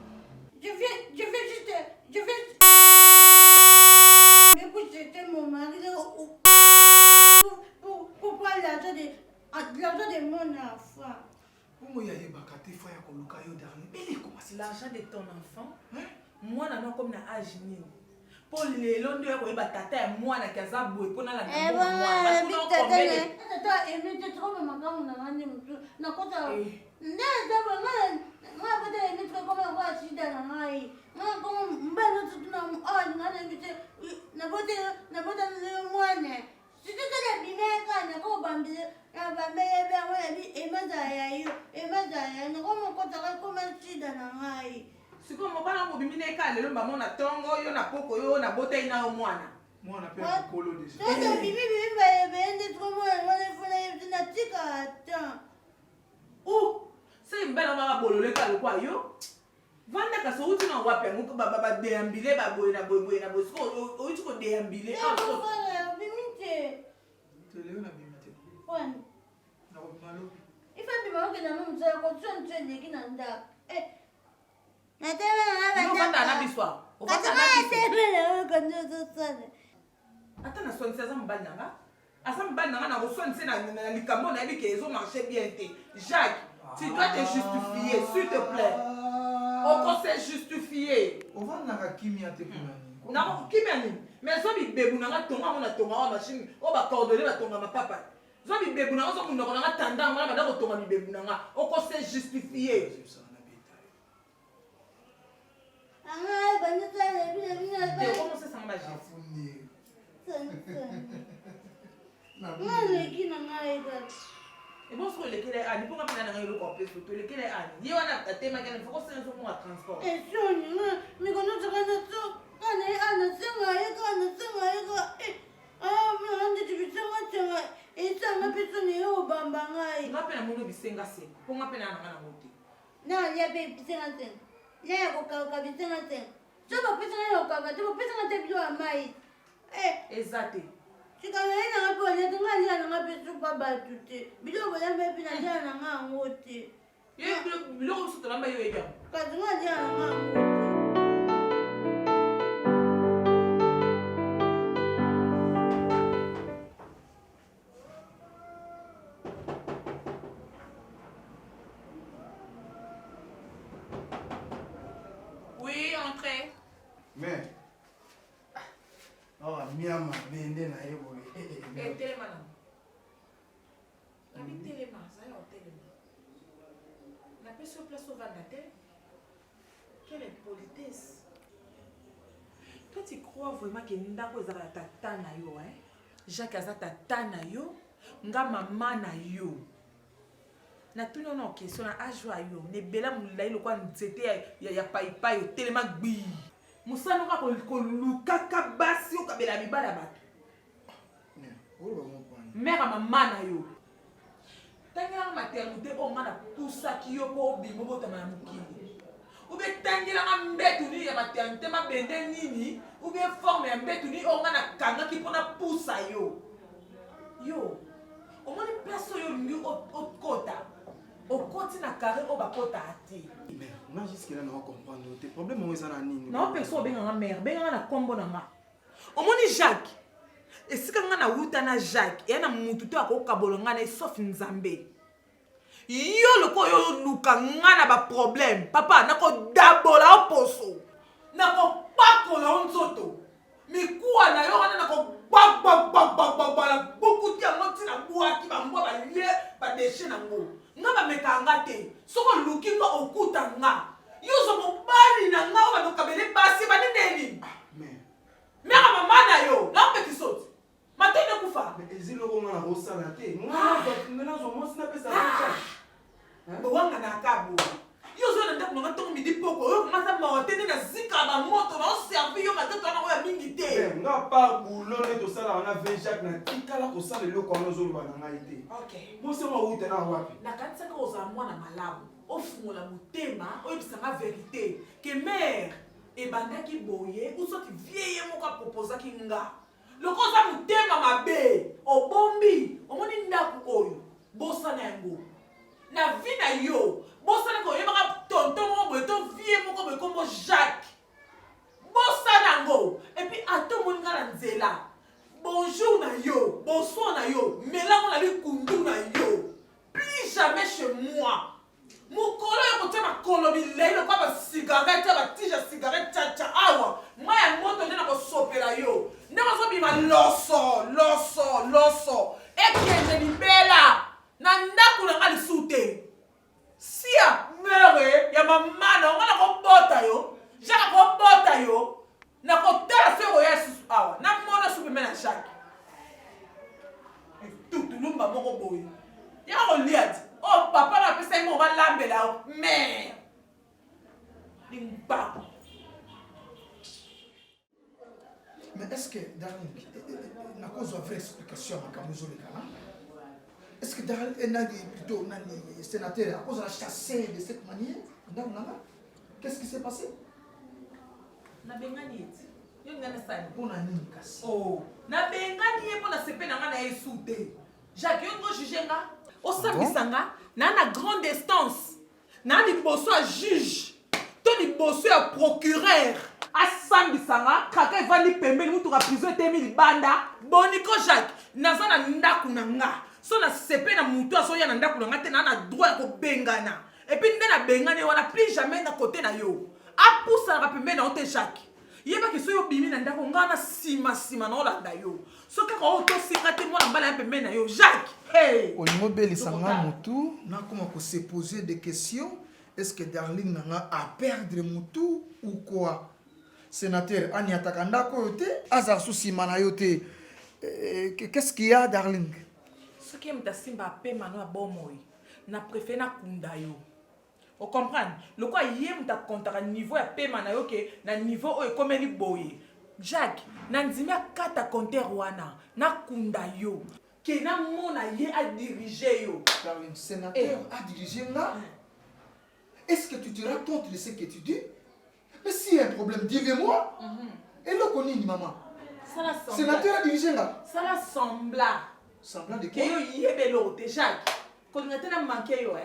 Je vais écoute, c'était mon mari pour prendre l'argent de mon enfant. Comment il y a eu bakate fois ya koluka yo dernier? Mais il commence l'argent de ton enfant? Moi na comme na âge nini. Pour les londres ko ba tata ya mwana kaza boy pona la ndambo mwana. Tata emite trop makamu na ngani mtu. Na kota ndio moi peut-être emite comme quoi shida na ngai. Moi comme mbele tutuna ngani emite na bote mwana. Situtele bimeka na ko bambile na bambele ba mwana emazaya na como kota comme shida na ngai. Siko mobala ngo bimine ka lelo bamona tongo yo na poko yo na bote ina mwana. Mwana pe kolo de ça. Tata bibi ba bende trop mwana funa na tika ata. Oh, c'est mbela mama bolole ka lo kwa yo. Vanda ka so uti na wapi ngo ba deambile ba boy na boy na boy. So o uti ko deambile. Ah, so fala bimite. Tele na bimite. Kwani? Na ko malo. Ifa bima ko na mumza ko tsontswe nyeki na nda. Nataka na vanda na biswa. Nataka na kanzo sana. Ata na sonse za mbali nanga. Asa mbali nanga na sonse na likambo na bi ke ezo marcher bien te. Jacques, tu dois te justifier s'il te plaît. On peut se justifier. On va na kimia te kunani. Na kimia ni. Mais so bi bebu nanga tonga mona tonga wa machine. O ba coordonner ba tonga ma papa. So bi bebu nanga so munoko nanga tanda ngana ba da ko tonga bi bebu nanga. On peut se justifier. Ngai bana tsala bina Et comment ça s'en marche? Ngai kina ngai ga. Et bon sur lesquels ani pour ngapena na ngelo kopé photo lesquels ani. Ye wana tema kana faut que ça soit moi transport. Et soni mi kono tsakana tso kana ana tsenga ga. Mi ande tibitsenga tsenga. Itsanga pitsoni yo bamba ngai. Ngapena mungu bisenga se. Pour ngapena na ngana moto. Na ya be bitsenga tsenga. Ya ko ka bitsenga tsenga. Tsoba pitsenga yo ka tsoba pitsenga te biyo amai. Exacte. Chikana ina ngapo nya tunga nya na ngapi tsuba batute. Biyo boya mepi na nya na ngote. Ye bilo so tolamba yo ega. Ka tunga nya na ngote. Oui, entrez. Mais oh miama bende na yebo Téléma. La vie téléma, ça y est, téléma. La personne place au vandateur. Quelle impolitesse. Toi, tu crois vraiment que Ndako est à tata na yo, hein? Jacques est à tata na yo, nga maman na yo. Na tout non question na ajoa yo, ne bela mulai lo kwa nzete ya paipa yo téléma gbi. Musano ka ko lukaka basi o kabela mibala bato. Mère à maman na yo. Tangela maternité o ngana pusa ki yo ko bimo bota na mukili. Ou bien tangela mbetu ni ya maternité ma bende nini, ou bien forme ya mbetu ni o ngana kanga ki pona pusa yo. Yo. O moni place yo ngi o kota. O koti na carré o ba kota ati. Mais moi jusque là non comprendre tes problèmes on ezana nini. Non personne benga nga mère, benga na kombo na nga. O moni Jacques. Esika nga na wuta na Jacques, ya na mutu to akokabola nga na sauf Nzambe. Yo loko yo luka nga na ba problème. Papa nako dabola oposo. Nako pakola nzoto. Mikuwa na yo wana nako bak beaucoup de moti na buaki ba mbo ba lie ba déchet na ngo. Nga ba meka nga te. Soko luki nga okuta nga. Yo zo mobali na nga ba dokabele basi ba nini. Mais maman na yo, na pe ki saute. Matene kufa. Mais ezilo ko ngana osala te. Moi maintenant zo mo sina pesa ça. Bo wanga na kabo. Yo zo na ndako nga tongo midi poko. Yo masa mawatene na zika ba moto na servi yo mateto na oya mingi te. Nga pa boulot ne to sala on a 20 Jacques na tikala ko sala le ko no zo ba na ngai te. OK. Mo se mo uta na wapi. Na kanisa ka oza mwana malamu. Ofungola mutema, oyebisanga vérité. Que mère ebandaki boye ou soki vieille moko proposaki nga. Loko za mutema mabe, obombi, omoni ndaku oyo, bosa na yango. Na vie na yo, bosa na ko yebaka tonton moko boye to vie moko boye kombo Jacques. Bosa na ngo, et puis ato moni nga na nzela. Bonjour na yo, bonsoir na yo, melango na likundu na yo. Plus jamais chez moi. Mukolo yo kote makolo bilei lo kwa ba cigarette ba tija cigarette chacha awa. Maya moto ndena ko sopela yo. Ndema so bima loso. Ekende libela. Na ndaku na ngali sute. Sia mere ya mama na ngala ko bota yo. Jaka ko bota yo. Na ko tala se o yesu awa. Na mona supe mena Jacques. Tout lumba moko boy. Ya ko liat. Oh papa na pesa mo ba lambela mais limba. Mais est-ce que Darling na cause de vraie explication à Kamuzo le Ghana? Est-ce que Darling est plutôt nani sénateur à cause de la chassé de cette manière? Qu'est-ce qui s'est passé? Na bengani eti. Yo ngana sani. Pona nini kasi? Oh, na bengani ye pona sepe na ngana esute. Jacques yo ngo jugenga. Osambisanga na grande instance. Na liboso a juge. To liboso a procureur. Asambisanga kaka evandi pembeni mutu ka prison etemi libanda. Boniko Jacques naza na ndaku na nga. So na sepe na mutu aso ya na ndaku na nga te na droit ko bengana. Et puis nde na bengani wana plus jamais na côté na yo. Apusa na pembeni na ote Jacques. Yeba ki so yo bimi na ndako nga na sima na olanda yo. So kaka o to singa te mona mbala ya pembeni na yo Jacques. Hey. Olingo beli sanga mutu na comment se poser des questions est-ce que Darling nanga a perdre mutu ou quoi? Sénateur, Ani Atakandako yote, Azar Soussima na yote. Qu'est-ce qu'il y a, Darling? Ce qui est simba pe mano a bon moi. Na préféré na kunda yo. Vous comprenez? Le quoi yem ta comptera niveau ya pe manayo ke na niveau o comme ni boye. Jack, na nzimia kata compteur wana na kunda yo. Ke na mona ye a diriger yo. Darling, sénateur a dirigé là. Est-ce que tu te rends compte de ce que tu dis? Mais s'il y a un problème, dis-le-moi. Et le connaît, maman. Sénateur a dirigé là. Ça la sembla. Semblant de quoi? Que yo yebelo déjà. Ko ngate na manqué yo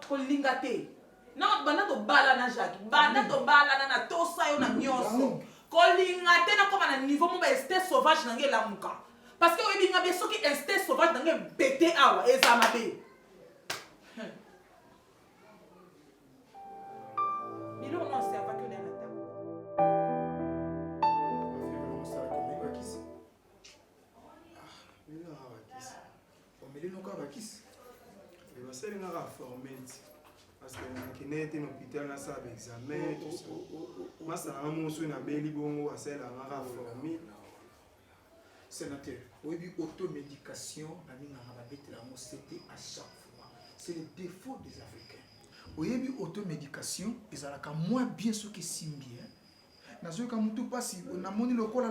ko lingate. Na bana to bala na Jacques. Bana to bala na tosa yo na nyonso. Ko lingate na koma na niveau mo ba esté sauvage na ngela muka. Parce que o binga bien soki esté sauvage na ngela bete awa ezama be. Il on sait pas que parce que nakende ete na hôpital nasala baexamen masalanga mosu na beli bongo asalelanga reformi. Sénateur, oui, automédication, c'était à chaque fois. C'est le défaut des Africains. Oui, automédication, ils ont moins bien ce que Simbi. Nazo ka mutu pasi, on a moni lokola.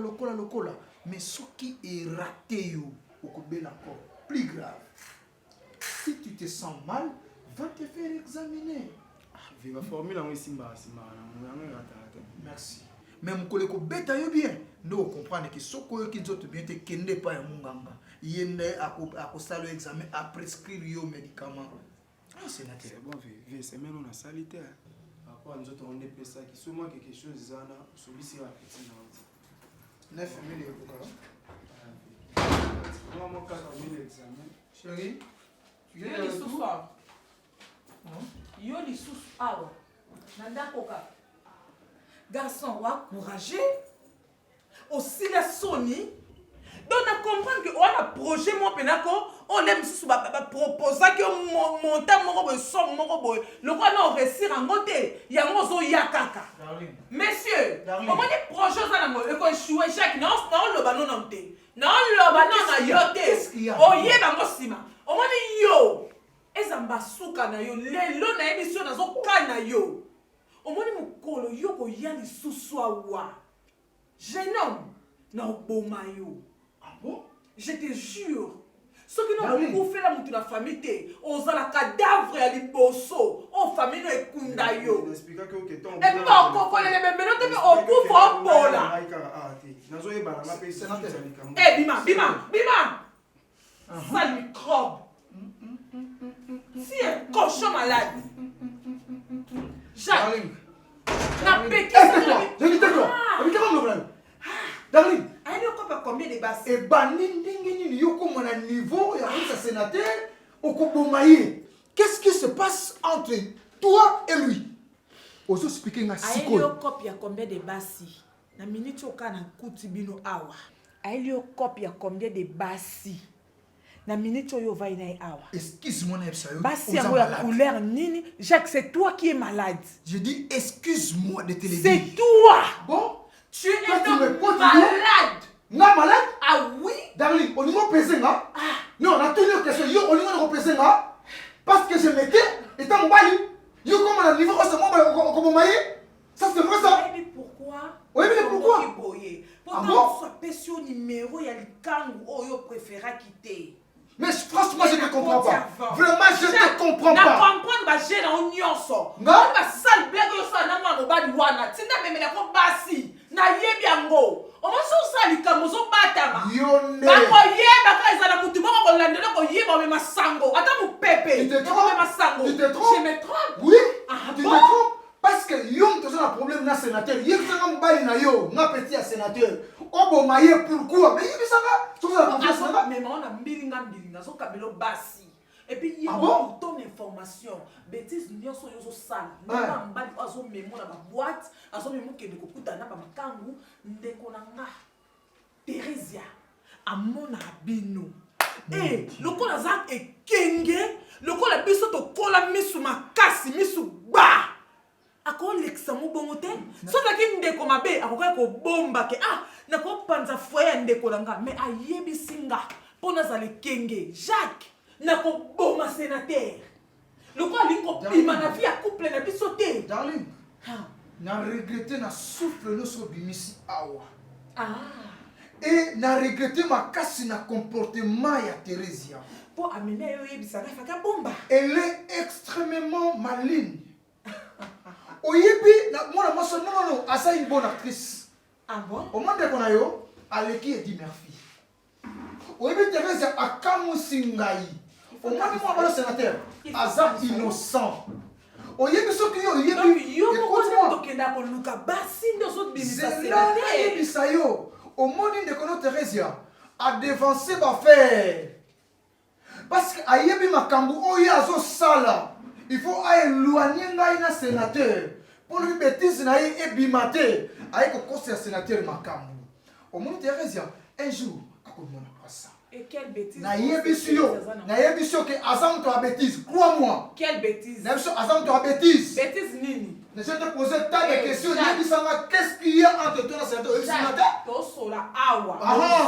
Mais ce qui est raté, au Kobel encore, plus grave. Si tu te sens mal, va te faire examiner. Viva formule en simba. Merci. Même quand on bêta yo bien, nous comprenons que ce que les autres bien te kende pas un munganga. Yende à salo examen à prescrire yo médicaments. Ah sénateur. C'est bon vive, c'est même on a salité. Après nous autres on est pesa qui souvent quelque chose zana celui-ci va petit na. 9 000 euros. Moi mon 4 000 examen. Chérie, tu viens Yo de li sous ça. Yo li sous awa. Nanda koka. Garçon, wa courageux. Aussi la Sony. Donc on comprend que on a projet mon penako, on aime sous proposer que monter mon somme mon boy. Le quoi non réussir en côté, il y a mozo yakaka. Messieurs, comment des projets ça na et qu'on jouer chaque non le banon non té. Non le banon na yoté. Oh yé bango sima. On dit yo. Ezamba suka na yo lelo na émission na zo kana yo. Au moins mukolo yoko yali suswawa. Jeune homme na bomayo. Ah bon? Je te jure. Ce qui n'a pas fait la mouture la famille on a la cadavre à liboso. Oh famille no ekunda yo. Explique que OK ton. Et pas encore les mêmes non te au coup faut bola. Nazo e bana ma pe sénateur. Eh bima. Sale microbe. Si un cochon malade. Jacques. Na pété. Je dis quoi? Mais comment le problème? Darling. Elle est combien de basses? Et banindingini yoko mon niveau ya un sénateur au Kobomaye. Qu'est-ce qui se passe entre toi et lui? Ozo speaking à Siko. Elle est copie combien de basses? Na minute au kana kutibino awa. Elle est copie combien de basses? Na minute oyo va ina awa. Excuse-moi Nepsayo. Basi yango ya couleur nini? Jacques, c'est toi qui es malade. Je dis excuse-moi de te le dire. C'est toi. Bon? Tu es malade. Non malade? Ah oui? Darling, au niveau pesé là. Non, on a tenu une question. Yo au niveau de pesé là. Parce que je m'étais étant mbali. Yo comme on a niveau c'est moi comme maillé. Ça c'est vrai ça? Mais pourquoi? Oui, mais pourquoi? Pourtant, soit péché au numéro, il y a le kangu oyo préféra quitter. Mais franchement, je ne comprends pas. Vraiment, je ne comprends pas. Na comprendre ba j'ai na nyonso. Na ba sale blague yo sa na mwa ba wana. Tinda meme na ko basi. Na yebi yango. O mo so sali kamozo batama. Yone. Ba ko yeba ka ezala mutu mo ko landela ko yeba me masango. Ata mu pepe. Tu te trompes. Tu te trompes. Je me trompe. Oui. Tu te trompes. Parce que yon tu as un problème na sénateur. Yon tu as un bali na yo, na petit sénateur. Obo maye pourquoi? Mais il ça va. Tu as confiance là. Mais on a mbilinga so kabelo basi. Et puis il y a pour ton information. Bêtise nyonso yo so sale. Na mbali azo memo na ba boîte, azo memo ke de kokuta na ba makangu ndeko na nga. Teresia amona bino. Eh, lokola za ekenge, lokola biso tokola misu makasi, misu ba. Akolekisa mo bongo te. Sozaki ndeko mabe akoka ko bomba ke nako panza foya ndeko langa mais ayebisinga pona za lekenge Jacques nako boma sénateur. Lokola linko bima na vie couple na biso te. Darling. Na regretter na souffle no so bimisi awa. Et na regretter makasi na comportement ya Theresia. Pour amener yo yebisanga faka bomba. Elle est extrêmement maligne. Oyebi na mwana maso non, asa une bonne actrice. Ah bon? Au monde qu'on a yo, Aleki et Di Murphy. Oyebi Thérèse akamu singai. Au monde moi le sénateur, asa innocent. Oyebi soki yo oyebi yo moko tokenda ko luka basi ndo so bimisa sénateur. Oyebi sayo. Au monde de kono Thérèse a dévancé ba faire. Parce que ayebi makambu oyo azo sala. Il faut éloigner un sénateur. Pour lui bêtise na et bimate. Aïe ko conseiller sénateur makambu. Au monde Thérèse un jour akomona ça. Et quelle bêtise? Na yebisio que azam to bêtise. Crois-moi. Quelle bêtise? Na yebisio azam to bêtise. Bêtise nini? Ne je te poser tant de questions. Yebisanga qu'est-ce qu'il y a entre toi et sénateur? To sola awa.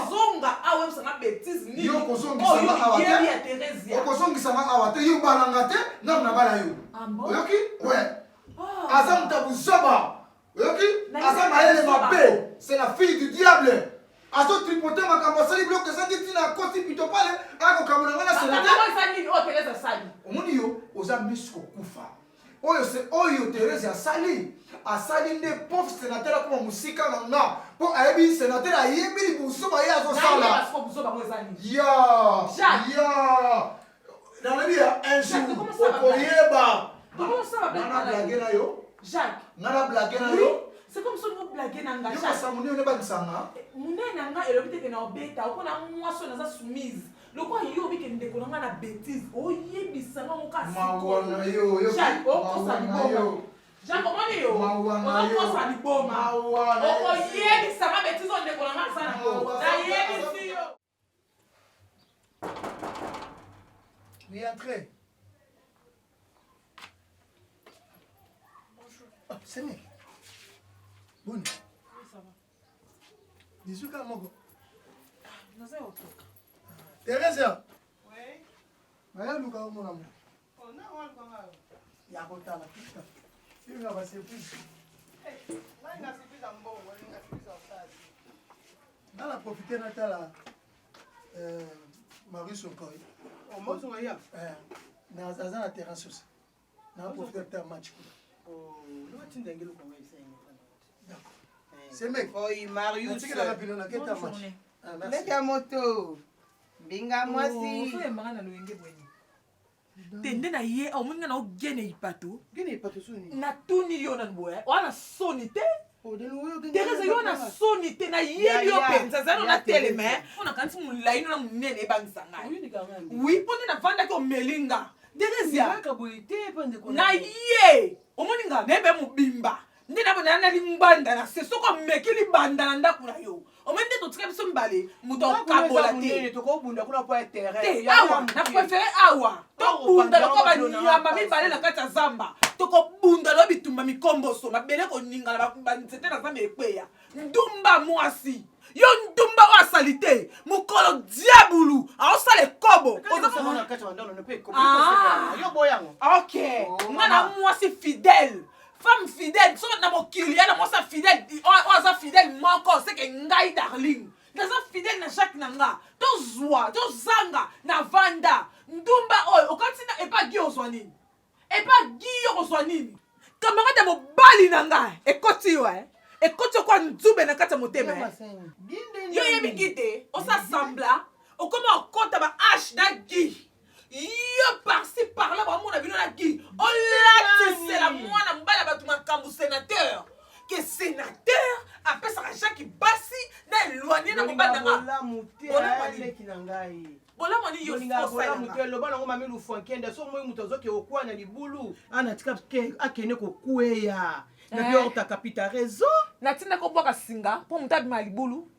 Zonga awa msanga bêtise nini? Yo kozongi sanga awa. Ya Thérèse. Yo kozongi sanga awa te yo balanga te na na bala yo. Oyoki? Ouais. Azam ta buzoba. Oyoki? Azam aele mabe. C'est la fille du diable. Azo tripoter makambo sali bloc que ça dit na kosi pito pale ako kamuna ngana sénateur. Sali o Thérèse sali. Omoni yo oza misko kufa. Oyo se oyo Thérèse asali. Asali nde pauvre sénateur comme musika nanga. Po ayebi sénateur ayebi buzoba ya azo sala. Ya. Dans le dia un jour okoyeba. Comment ça va Nana blague na yo? Jacques. Nana blague na yo? C'est comme ça que blague nanga. Yo sa mune ne ba nsanga. Mune nanga elobite ke na obeta okona mwaso na za soumise. Loko yo bi ke ndeko nanga na bêtise. Oyebisanga mokasi. Mawana yo yo. Jacques, Mawana yo. Jacques, comment est yo? Mawana yo. On a boma. Mawana. Oyebisanga bêtise on ndeko nanga sana ko. Na yebisi yo. Oui, entrez. Bonjour. C'est mec. Bonne. Oui, ça va. Dis-moi comment. Nous avons autre. Thérèse. Oui. Regarde le cas mon amour. Oh non, on va voir. Il y a pas de piste. Il va passer plus. Là, il y a plus en bon, il y a plus en face. Dans la profiter Natala. Marius encore. Oh, moi, je suis là. Dans la terrasse aussi. Dans la profiter de ta match. Oh, nous avons dit que nous avons essayé. D'accord. C'est mec. Oh, Marius. Tu sais que la rapide, on a quitté ta match. Merci. Leka moto. Binga mwasi. Oh, manga na loyenge bweni. Tende na ye omunga na ogene ipato. Gene ipato soni. Na tuni yo na boya. Wana soni te. Oh, de nous yo. Teresa yo na soni te na ye yo penza zano na teleme. Ona kanti mulai no na munene bangsanga. Oui, pone na vanda ko melinga. Teresa. Na ye. Omuninga nebe mubimba. Ndina bona na limbanda na se soko mekili banda na ndakuna yo. Omende to tsika biso mbale muto kabola te. To ko bunda kuna pa terrain. Te awa na préféré awa. To bunda loko ba nyamba mibale na kata zamba. To ko bunda lo bitumba mikombo so mabele ko ninga na ba nzete na zamba ekweya. Ndumba mwasi. Yo ndumba wa salite. Mukolo diabulu. Aosale kobo. Oza na kata ndano ne pe kobo. Yo boyango. OK. Ngana mwasi fidèle. Femme fidèle, so na mokili na mosa fidèle, o za fidèle moko c'est que ngai darling. Na za fidèle na Jacques nanga. To zwa, to zanga na vanda. Ndumba oyo okati na epa gi oswanini. Epa gi oswanini. Camarade mo bali nanga. Ekoti yo ekoti kwa nzube na kata motema. Yo yebi gite, o sa sembla, o comment okota ba H na gi. Yo par-ci par-là, on a vu la qui. Oh là, c'est la moine en bas là-bas, tout ma cambo sénateur. Que sénateur, après ça, Jacques Bassi, n'a éloigné dans mon bas d'avant. Voilà, mouté, qui n'engaille. Voilà, mon dit, yo, voilà, mouté, le ballon, on m'a mis le foin, qui est de son moyen, mouton, qui est au coin, n'a ni boulot. Anna, tu captes, à qui n'est qu'au couéa. Na bio, ta capita raison. Natina ko boka singa, pour moutab malibulu.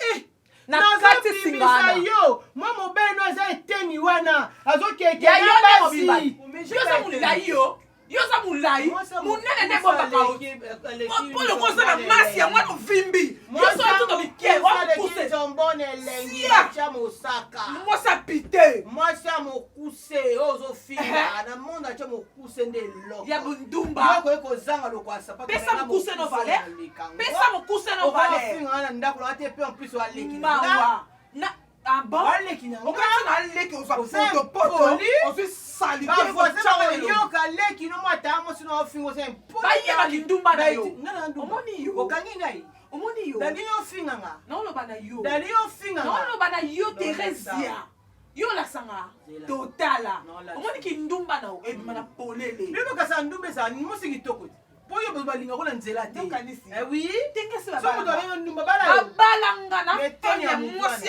Na kati singa. Yo, moi, mon ben, nous a été teni wana azokeke ya yo na nde mobimba yo oza molai yo oza molai monene nde bombaka mpona kozala masi ya mwana ovimbi yo soa tuto mike wakuse zombone elengi atia mosaka mwasi apite mwasi ya mokuse oyo ozofinga na monde atia mokuse nde eloko ya bondumba yokoye kozanga lokwa sapato pesa mokuse no valer pesa mokuse no valer ofinga wana ndako na te pe en plus aleki mawa na bon aleki na okati na aleki ozwa potopoto ozwi saliteyoka aleki no mwata mosi na ofinga osa bayebaki ndumba na yo omoni yo okangi ngai omoni yo dali ofinga nga naoloba na yo dali ofinga nga naoloba na yo teresia yo olasanga totala omoni kindumba na yo ebima na polele lelo kasa ndumba ezala mosi kitoko te po yo balinga kona nzela te oui babalanga na fani ya mwasi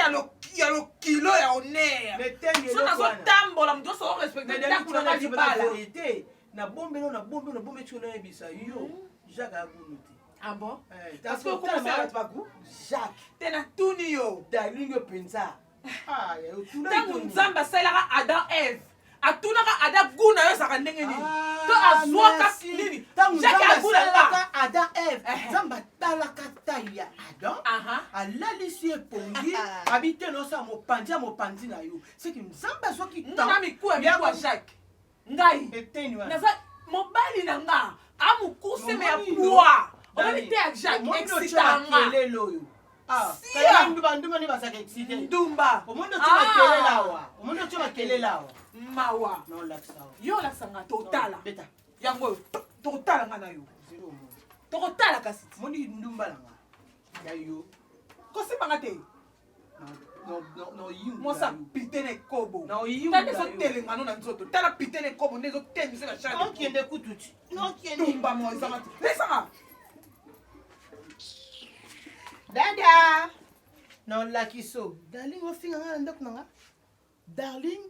ya lokilo ya honere so nazotambola moto oso orespecte ndako na libala na bombe tiko nayebisa yo jacques agunu te ah bon parce que okomasa baku jacques te na tuni yo dalingi yo mpenza ntango nzambe asalelaka adam eve atunaka ada guna yo ezalaka ndenge nini to azwaka nini asalaka adam eve nzambe atalaka tai ya adam alalisi epongi abi te nosala mopanzi ya mopanzi na yo seki nzambe azwaki na miku ya jacques ngai naza mobali na nga amokuse me ya poi omoni te ya jacques excitanga ndumba ni bazaka excité ndumba omondo tiomakelelawa omondo tiomakelelawa mawa yo olakisanga totala yango tokotala nga na yo tokotala kasi moni ndumba nanga ya yo kosembanga te mosa pite na ekobo tala ezotelengano na nzoto tala pite na ekobo nde ezotembisa na chaokende kutu ti tumba mo ezanga te lesanga dada nolakiso darling ofinga nga na ndako nanga darling